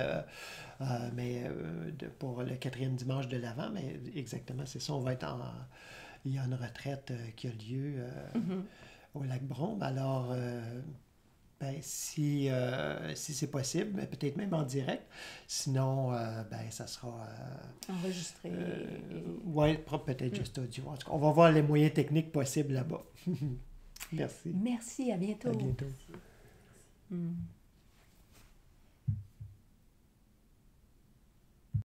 [SPEAKER 1] mais pour le 4e dimanche de l'Avent, mais exactement, c'est ça, on va être en... Il y a une retraite qui a lieu au Lac-Brome, alors... ben, si c'est possible, mais peut-être même en direct. Sinon, ben, ça sera...
[SPEAKER 2] Enregistré.
[SPEAKER 1] Oui, peut-être juste audio. En tout cas, on va voir les moyens techniques possibles là-bas. Merci.
[SPEAKER 2] Merci, à bientôt.
[SPEAKER 1] À bientôt.
[SPEAKER 2] Mm.